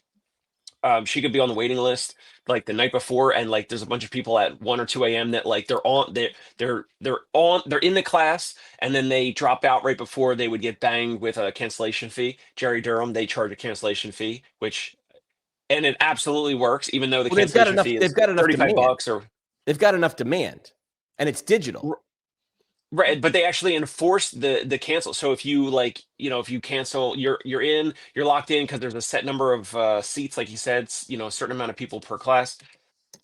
she could be on the waiting list like the night before, and like there's a bunch of people at 1 or 2 a.m. that like they're in the class, and then they drop out right before they would get banged with a cancellation fee. Jerry Durham, they charge a cancellation fee, and it absolutely works, even though the cancellation fee is $35 or they've got enough demand, and it's digital. Right, but they actually enforce the cancel. So if you if you cancel, you're locked in because there's a set number of seats, like he said, a certain amount of people per class.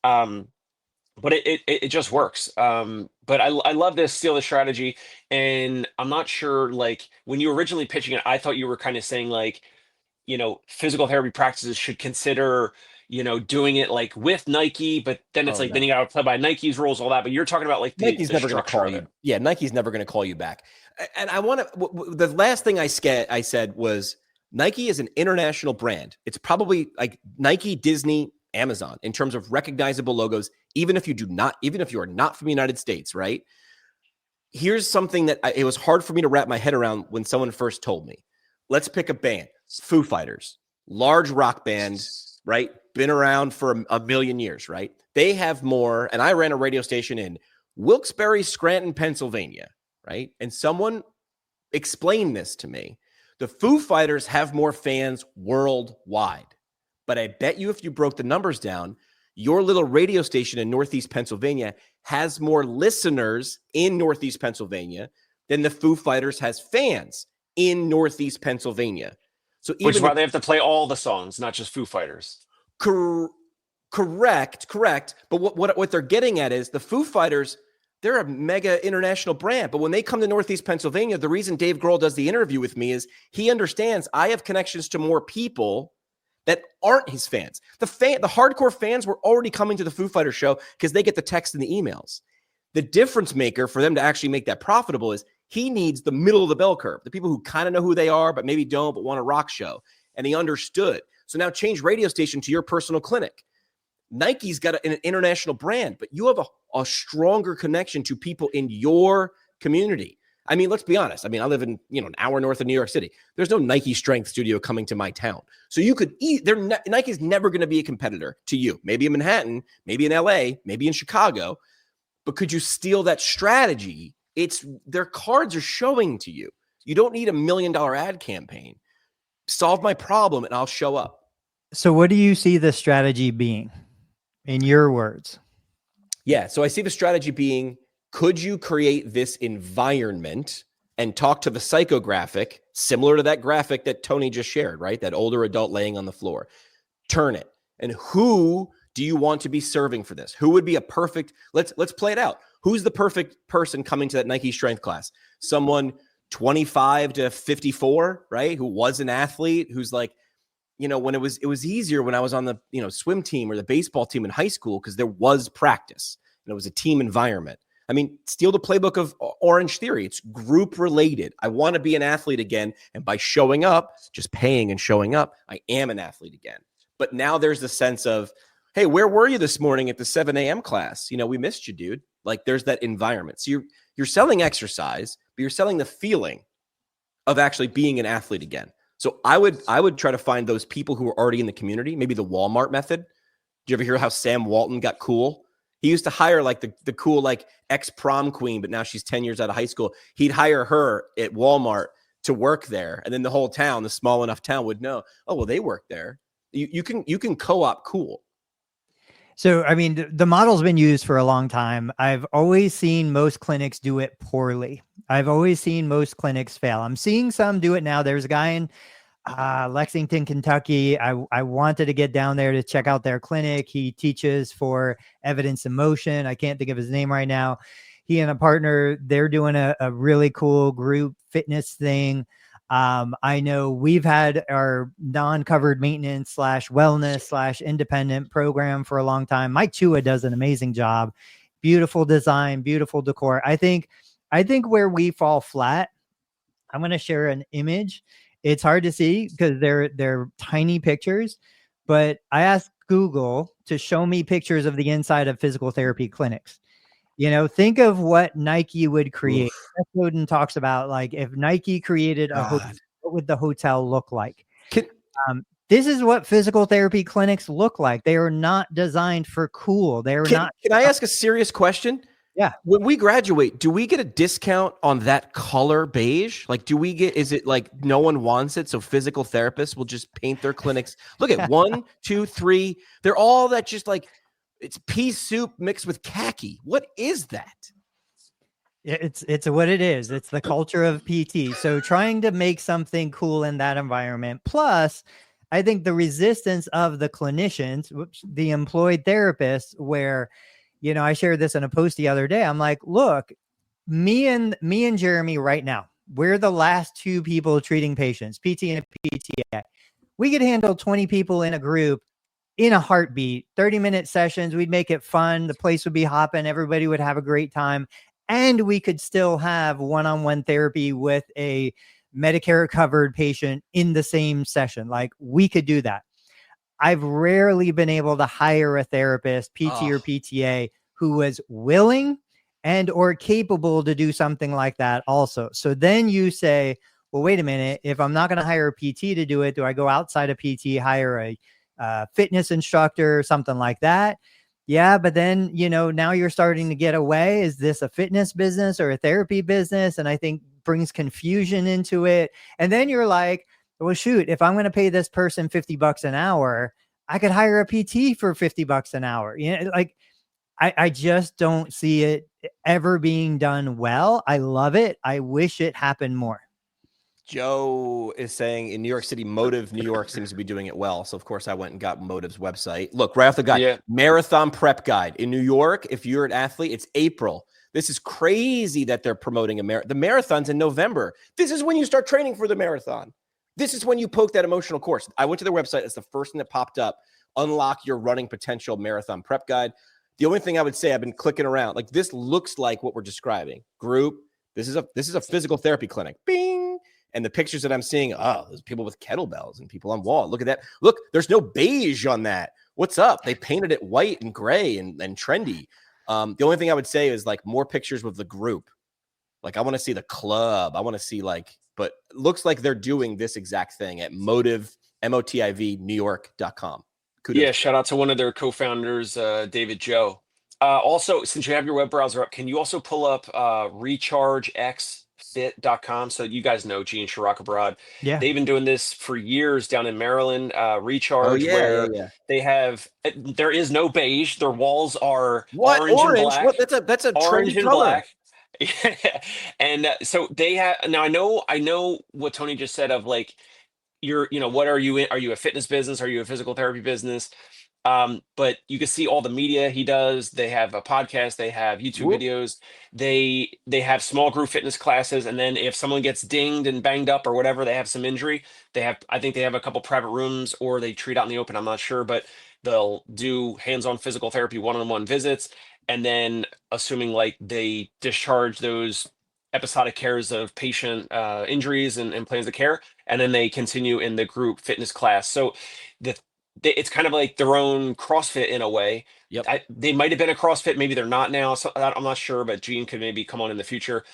But it just works. But I love this Steal the Strategy, and I'm not sure, like when you were originally pitching it, I thought you were kind of saying like, physical therapy practices should consider doing it like with Nike, but then it's then you got to play by Nike's rules, all that. But you're talking about like Nike's never going to call you. Yeah, Nike's never going to call you back. And I want to. The last thing I said was Nike is an international brand. It's probably like Nike, Disney, Amazon in terms of recognizable logos. Even if you are not from the United States, right? Here's something that it was hard for me to wrap my head around when someone first told me. Let's pick a band, Foo Fighters, large rock band, right? Been around for a million years, right? They have more, and I ran a radio station in Wilkes-Barre, Scranton, Pennsylvania, right? And someone explained this to me. The Foo Fighters have more fans worldwide, but I bet you if you broke the numbers down, your little radio station in Northeast Pennsylvania has more listeners in Northeast Pennsylvania than the Foo Fighters has fans in Northeast Pennsylvania. So which is why they have to play all the songs, not just Foo Fighters. Correct. But what they're getting at is the Foo Fighters, they're a mega international brand. But when they come to Northeast Pennsylvania, the reason Dave Grohl does the interview with me is he understands I have connections to more people that aren't his fans. The hardcore fans were already coming to the Foo Fighters show because they get the text and the emails. The difference maker for them to actually make that profitable is he needs the middle of the bell curve, the people who kind of know who they are, but maybe don't, but want a rock show. And he understood. So now change radio station to your personal clinic. Nike's got an international brand, but you have a stronger connection to people in your community. I mean, let's be honest. I mean, I live in, an hour north of New York City. There's no Nike strength studio coming to my town. So you could Nike's never going to be a competitor to you. Maybe in Manhattan, maybe in LA, maybe in Chicago. But could you steal that strategy? Their cards are showing to you. You don't need $1 million ad campaign. Solve my problem and I'll show up. So what do you see the strategy being in your words? Yeah. So I see the strategy being, could you create this environment and talk to the psychographic similar to that graphic that Tony just shared, right? That older adult laying on the floor. Turn it. And who do you want to be serving for this? Who would be a perfect, let's play it out. Who's the perfect person coming to that Nike strength class? Someone 25 to 54, right? Who was an athlete, who's like, when it was easier when I was on the, swim team or the baseball team in high school, because there was practice and it was a team environment. I mean, steal the playbook of Orange Theory. It's group related. I want to be an athlete again. And by showing up, just paying and showing up, I am an athlete again. But now there's the sense of, hey, where were you this morning at the 7 a.m. class? We missed you, dude. Like there's that environment. So you're selling exercise, but you're selling the feeling of actually being an athlete again. So I would try to find those people who are already in the community, maybe the Walmart method. Did you ever hear how Sam Walton got cool? He used to hire like the cool like ex-prom queen, but now she's 10 years out of high school. He'd hire her at Walmart to work there. And then the whole town, the small enough town, would know, oh, well, they work there. You can co-op cool. So, I mean, the model's been used for a long time. I've always seen most clinics do it poorly. I've always seen most clinics fail. I'm seeing some do it now. There's a guy in Lexington, Kentucky. I wanted to get down there to check out their clinic. He teaches for Evidence in Motion. I can't think of his name right now. He and a partner, they're doing a really cool group fitness thing. I know we've had our non-covered maintenance / wellness / independent program for a long time. Mike Chua does an amazing job. Beautiful design, beautiful decor. I think where we fall flat, I'm going to share an image. It's hard to see because they're tiny pictures, but I asked Google to show me pictures of the inside of physical therapy clinics. Think of what Nike would create. Seth Godin talks about, like, if Nike created a hotel, what would the hotel look like? This is what physical therapy clinics look like. They are not designed for cool. They are not. Can I ask a serious question? Yeah. When we graduate, do we get a discount on that color beige? Like, is it like no one wants it, so physical therapists will just paint their clinics? Look at 1, 2, 3. They're all that, just like, it's pea soup mixed with khaki. What is that? It's what it is. It's the culture of PT. So trying to make something cool in that environment. Plus, I think the resistance of the clinicians, the employed therapists, where, I shared this in a post the other day. I'm like, look, me and Jeremy right now, we're the last 2 people treating patients, PT and PTA. We could handle 20 people in a group in a heartbeat, 30-minute sessions. We'd make it fun. The place would be hopping. Everybody would have a great time. And we could still have one-on-one therapy with a Medicare covered patient in the same session. Like, we could do that. I've rarely been able to hire a therapist, PT or PTA, who was willing and or capable to do something like that also. So then you say, well, wait a minute. If I'm not going to hire a PT to do it, do I go outside of PT, hire a fitness instructor, something like that? Yeah, but then, now you're starting to get away. Is this a fitness business or a therapy business? And I think brings confusion into it. And then you're like, well, shoot, if I'm going to pay this person $50 an hour, I could hire a PT for $50 an hour. Like, I just don't see it ever being done well. I love it. I wish it happened more. Joe is saying in New York City, Motive New York seems to be doing it well. So, of course, I went and got Motive's website. Look, right off the guide, Marathon Prep Guide. In New York, if you're an athlete, it's April. This is crazy that they're promoting the marathon's in November. This is when you start training for the marathon. This is when you poke that emotional course. I went to their website. It's the first thing that popped up. Unlock your running potential Marathon Prep Guide. The only thing I would say, I've been clicking around. Like, this looks like what we're describing. Group. This is a physical therapy clinic. Bing. And the pictures that I'm seeing, there's people with kettlebells and people on wall. Look at that. Look, there's no beige on that. What's up? They painted it white and gray and trendy. The only thing I would say is, like, more pictures with the group. Like, I want to see the club. I want to see, like, but it looks like they're doing this exact thing at Motive, MOTIV, NewYork.com. Kudos. Yeah, shout out to one of their co-founders, David Joe. Also, since you have your web browser up, can you also pull up rechargexfit.com? So you guys know Gene Chirac abroad. Yeah. They've been doing this for years down in Maryland. Recharge, they have, there is no beige. Their walls are orange and black. What? That's a orange trendy and color. Black. And so they have, now I know what Tony just said of, like, what are you in? Are you a fitness business? Are you a physical therapy business? But you can see all the media he does. They have a podcast, they have YouTube videos, they have small group fitness classes. And then if someone gets dinged and banged up or whatever, they have some injury, I think they have a couple private rooms, or they treat out in the open. I'm not sure, but they'll do hands-on physical therapy, one-on-one visits. And then, assuming, like, they discharge those episodic cares of patient injuries and plans of care, and then they continue in the group fitness class. So it's kind of like their own CrossFit in a way. Yep. They might have been a CrossFit, maybe they're not now. So I'm not sure, but Gene could maybe come on in the future.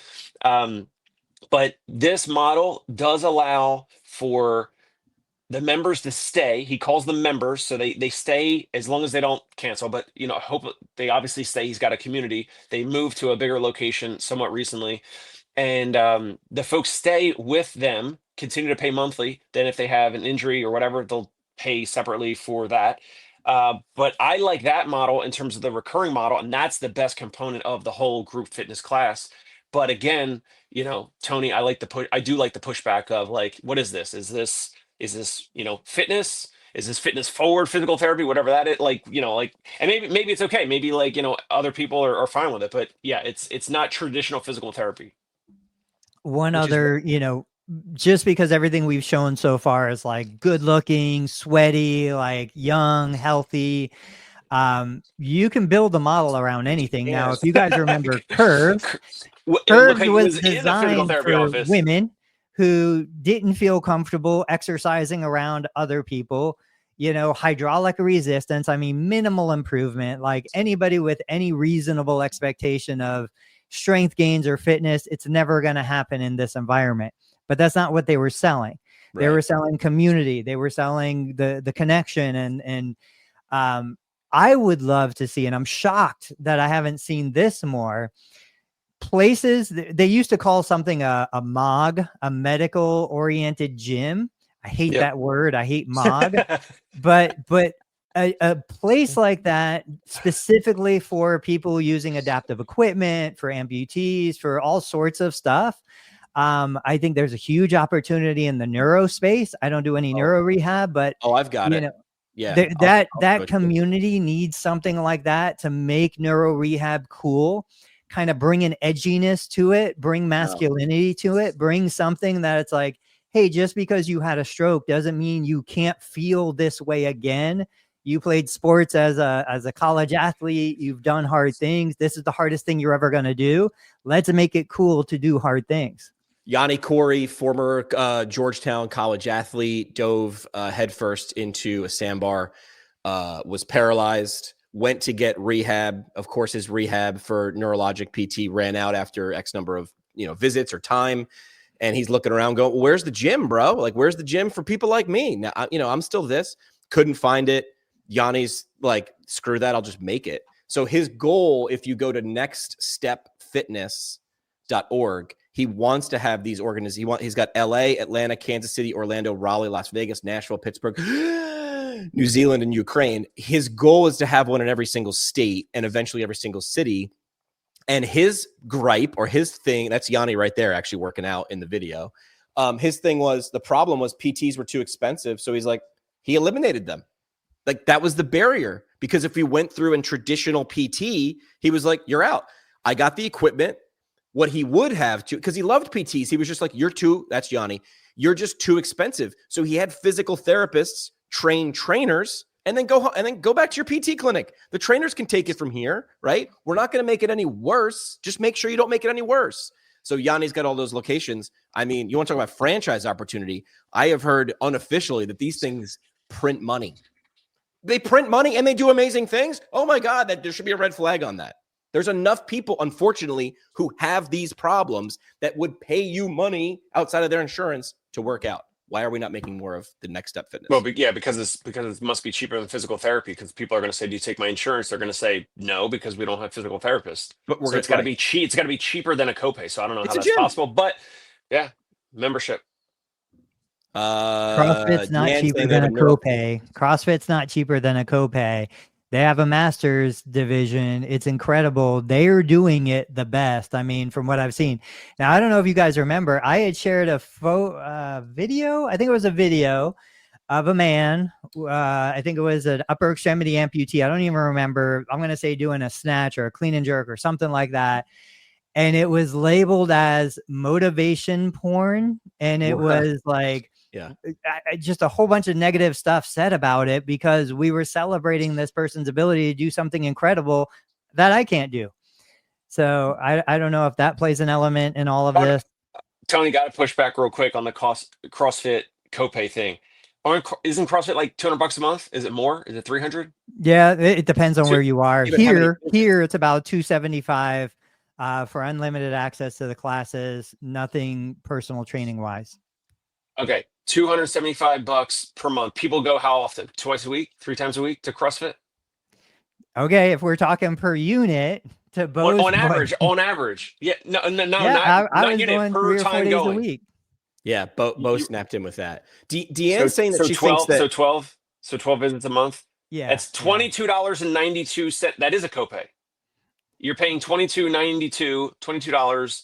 But this model does allow for the members to stay. He calls them members, so they stay as long as they don't cancel. But hope they obviously stay. He's got a community. They moved to a bigger location somewhat recently, and the folks stay with them, continue to pay monthly. Then if they have an injury or whatever, they'll pay separately for that. But I like that model in terms of the recurring model, and that's the best component of the whole group fitness class. But again, Tony, I do like the pushback of like, what is this? Is this fitness? Is this fitness forward physical therapy? Whatever that is, and maybe it's okay. Maybe other people are fine with it. But yeah, it's not traditional physical therapy. One other, just because everything we've shown so far is like good looking, sweaty, like young, healthy. You can build a model around anything. Now, if you guys remember Curve was designed for women who didn't feel comfortable exercising around other people, hydraulic resistance. I mean, minimal improvement, like anybody with any reasonable expectation of strength gains or fitness, it's never going to happen in this environment. But that's not what they were selling. Right. They were selling community. They were selling the connection. And I would love to see, and I'm shocked that I haven't seen this more, places. They used to call something a MOG, a medical oriented gym. I hate that word. I hate MOG, but a place like that specifically for people using adaptive equipment, for amputees, for all sorts of stuff. I think there's a huge opportunity in the neuro space. I don't do any neuro rehab, but I've got it. Yeah, that community needs something like that to make neuro rehab cool. Kind of bring an edginess to it, bring masculinity to it, bring something that it's like, hey, just because you had a stroke doesn't mean you can't feel this way again. You played sports as a college athlete. You've done hard things. This is the hardest thing you're ever going to do. Let's make it cool to do hard things. Yanni Corey, former Georgetown college athlete, dove headfirst into a sandbar, was paralyzed, went to get rehab. Of course, his rehab for neurologic PT ran out after X number of visits or time. And he's looking around going, well, where's the gym, bro? Like, where's the gym for people like me? Now, I'm still this. Couldn't find it. Yanni's like, screw that. I'll just make it. So his goal, if you go to nextstepfitness.org, he wants to have these organizations. He's got LA, Atlanta, Kansas City, Orlando, Raleigh, Las Vegas, Nashville, Pittsburgh, New Zealand, and Ukraine. His goal is to have one in every single state and eventually every single city. And his gripe or his thing, that's Yanni right there actually working out in the video. His thing was, the problem was PTs were too expensive. So he's like, he eliminated them. Like, that was the barrier, because if we went through in traditional PT, he was like, you're out. I got the equipment. What he would have to, because he loved PTs. He was just like, that's Yanni. You're just too expensive. So he had physical therapists train trainers and then go back to your PT clinic. The trainers can take it from here, right? We're not going to make it any worse. Just make sure you don't make it any worse. So Yanni's got all those locations. I mean, you want to talk about franchise opportunity? I have heard unofficially that these things print money. They print money and they do amazing things. Oh my God, that there should be a red flag on that. There's enough people, unfortunately, who have these problems that would pay you money outside of their insurance to work out. Why are we not making more of the Next Step Fitness? Well, because it must be cheaper than physical therapy. Because people are going to say, "Do you take my insurance?" They're going to say, "No," because we don't have physical therapists. But it's got to be cheap. It's got to be cheaper than a copay. So I don't know how that's possible. But yeah, membership. CrossFit's not cheaper than a copay. CrossFit's not cheaper than a copay. They have a master's division. It's incredible. They are doing it the best. I mean, from what I've seen. Now, I don't know if you guys remember, I had shared a video. I think it was a video of a man. I think it was an upper extremity amputee. I don't even remember. I'm going to say doing a snatch or a clean and jerk or something like that. And it was labeled as motivation porn. And it was like, just a whole bunch of negative stuff said about it, because we were celebrating this person's ability to do something incredible that I can't do. So I don't know if that plays an element in all of this. Tony, got to push back real quick on the CrossFit copay thing. Isn't CrossFit like $200 a month? Is it more? Is it 300? Yeah, it depends on where you are. Here it's about $275 for unlimited access to the classes. Nothing personal training wise. Okay. $275 per month. People go how often? Twice a week? 3 times a week to CrossFit? Okay, if we're talking per unit to both. On average. Yeah, Yeah, I not was unit, going per 3 or 4 time days a going. week. Yeah, Bo You, snapped in with that. Deanne's saying that she 12, thinks that 12 visits a month. Yeah, That's $22.92. That is a copay. You're paying $22.92.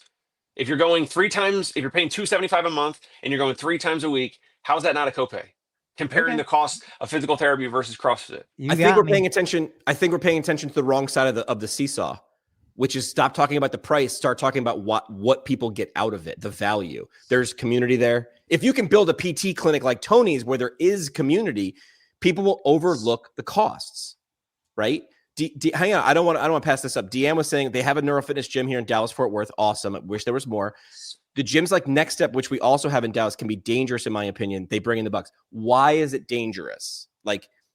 If you're going 3 times, if you're paying $275 a month and you're going 3 times a week, how is that not a copay? Comparing Okay. the cost of physical therapy versus CrossFit. You I think got we're me. paying attention. I think we're paying attention to the wrong side of the seesaw, which is stop talking about the price, start talking about what people get out of it, the value. There's community there. If you can build a PT clinic like Tony's where there is community, people will overlook the costs, right? Hang on, I don't want to pass this up. Deanne was saying they have a neurofitness gym here in Dallas Fort Worth. Awesome. I wish there was more. The gyms like Next Step, which we also have in Dallas, can be dangerous in my opinion. They bring in the bucks. Why is it dangerous?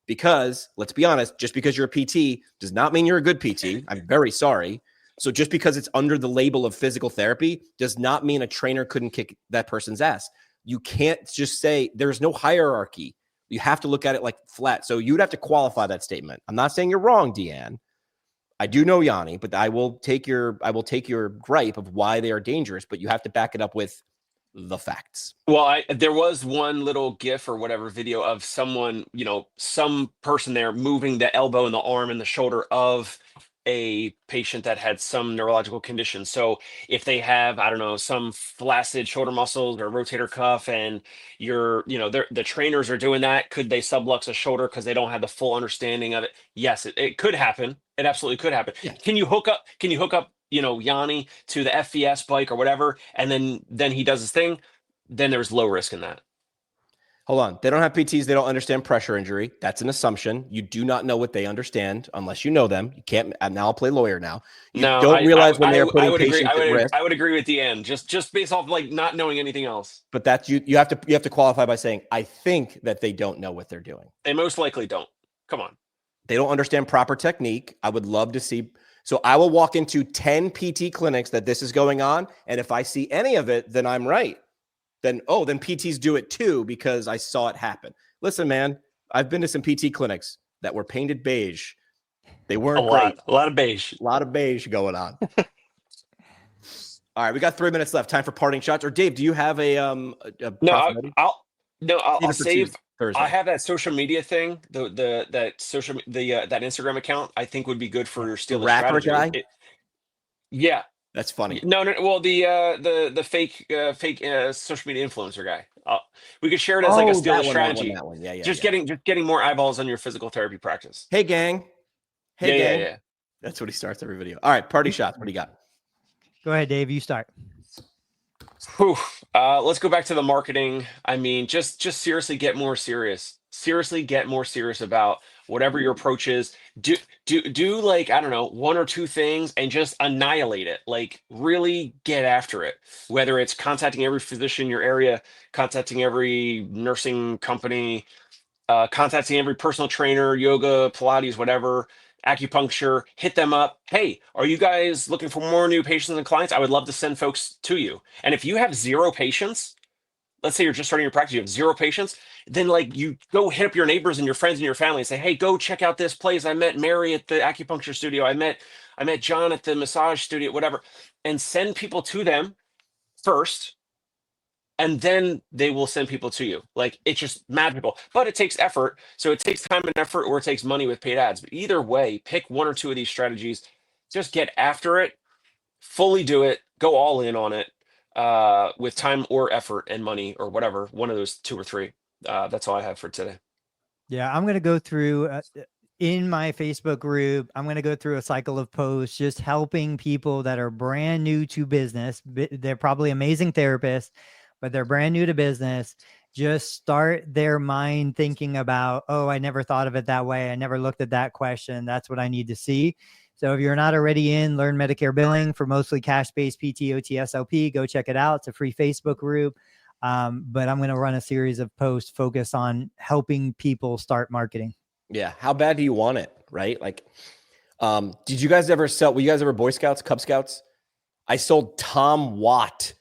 Because let's be honest, just because you're a PT does not mean you're a good PT. I'm very sorry. So just because it's under the label of physical therapy does not mean a trainer couldn't kick that person's ass. You can't just say there's no hierarchy. You have to look at it like flat. So you'd have to qualify that statement. I'm not saying you're wrong, Deanne. I do know Yanni, but I will take your gripe of why they are dangerous, but you have to back it up with the facts. Well, there was one little GIF or whatever video of someone, some person there moving the elbow and the arm and the shoulder of a patient that had some neurological condition. So if they have, I don't know, some flaccid shoulder muscles or rotator cuff, and the trainers are doing that, could they sublux a shoulder because they don't have the full understanding of it? Yes, it could happen. It absolutely could happen. Yeah. Can you hook up, Yanni to the FVS bike or whatever, and then he does his thing? Then there's low risk in that. Hold on. They don't have PTs. They don't understand pressure injury. That's an assumption. You do not know what they understand unless you know them. You can't. Now I'll play lawyer now. You don't realize when they're putting patients at risk. I would agree with the end, just based off not knowing anything else. But that's you have to qualify by saying, I think that they don't know what they're doing. They most likely don't. Come on. They don't understand proper technique. I would love to see. So I will walk into 10 PT clinics that this is going on. And if I see any of it, then I'm right. Then PTs do it too because I saw it happen. Listen, man, I've been to some PT clinics that were painted beige. They weren't great. A lot of beige. A lot of beige going on. All right, we got 3 minutes left. Time for parting shots. Or Dave, do you have I'll save. Thursday. I have that social media thing. That Instagram account I think would be good for stealing the rapper strategy. guy. Yeah. That's funny. No. Well, the fake social media influencer guy. We could share it as like a steal strategy. That one. Yeah. Just getting more eyeballs on your physical therapy practice. Hey gang. Yeah. That's what he starts every video. All right, party shots. What do you got? Go ahead, Dave. You start. Whew. Let's go back to the marketing. I mean, just seriously get more serious. Seriously get more serious about whatever your approach is. Do like, I don't know, 1 or 2 things and just annihilate it. Like really get after it. Whether it's contacting every physician in your area, contacting every nursing company, contacting every personal trainer, yoga, Pilates, whatever, acupuncture, hit them up. Hey, are you guys looking for more new patients and clients? I would love to send folks to you. And if you have 0 patients, let's say you're just starting your practice, you have 0 patients, then like you go hit up your neighbors and your friends and your family and say, hey, go check out this place. I met Mary at the acupuncture studio. I met John at the massage studio, whatever, and send people to them first. And then they will send people to you. Like it's just magical, but it takes effort. So it takes time and effort, or it takes money with paid ads. But either way, pick 1 or 2 of these strategies. Just get after it, fully do it, go all in on it with time or effort and money or whatever. One of those 2 or 3. That's all I have for today. Yeah, I'm going to go through in my Facebook group. I'm going to go through a cycle of posts, just helping people that are brand new to business. They're probably amazing therapists, but they're brand new to business. Just start their mind thinking about, oh, I never thought of it that way. I never looked at that question. That's what I need to see. So if you're not already in Learn Medicare Billing for mostly cash-based PT, OT, SLP, go check it out. It's a free Facebook group. But I'm going to run a series of posts focused on helping people start marketing. Yeah. How bad do you want it? Right. Like, did you guys ever were you guys ever Boy Scouts, Cub Scouts? I sold Tom Watt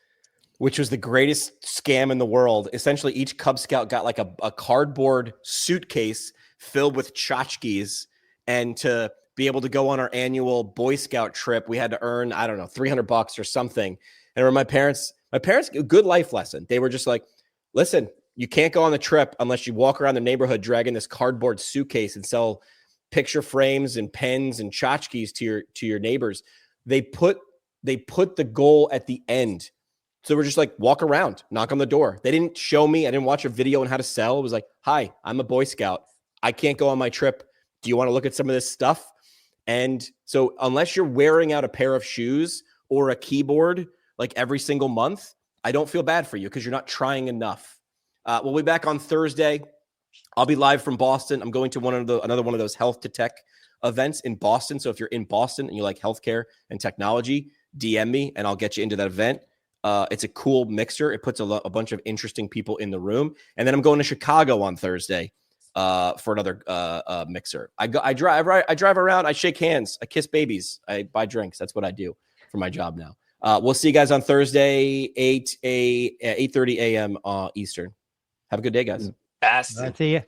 which was the greatest scam in the world. Essentially, each Cub Scout got like a cardboard suitcase filled with tchotchkes, and to be able to go on our annual Boy Scout trip, we had to earn, I don't know, $300 or something. And my parents, a good life lesson. They were just like, listen, you can't go on the trip unless you walk around the neighborhood dragging this cardboard suitcase and sell picture frames and pens and tchotchkes to your neighbors. They put the goal at the end. So we're just like, walk around, knock on the door. They didn't show me. I didn't watch a video on how to sell. It was like, hi, I'm a Boy Scout. I can't go on my trip. Do you want to look at some of this stuff? And so unless you're wearing out a pair of shoes or a keyboard like every single month, I don't feel bad for you because you're not trying enough. We'll be back on Thursday. I'll be live from Boston. I'm going to another one of those health to tech events in Boston. So if you're in Boston and you like healthcare and technology, DM me and I'll get you into that event. It's a cool mixer. It puts a bunch of interesting people in the room. And then I'm going to Chicago on Thursday for another mixer. I drive around. I shake hands. I kiss babies. I buy drinks. That's what I do for my job now. We'll see you guys on Thursday, 8:30 a.m. Eastern. Have a good day, guys. Bastard. See you.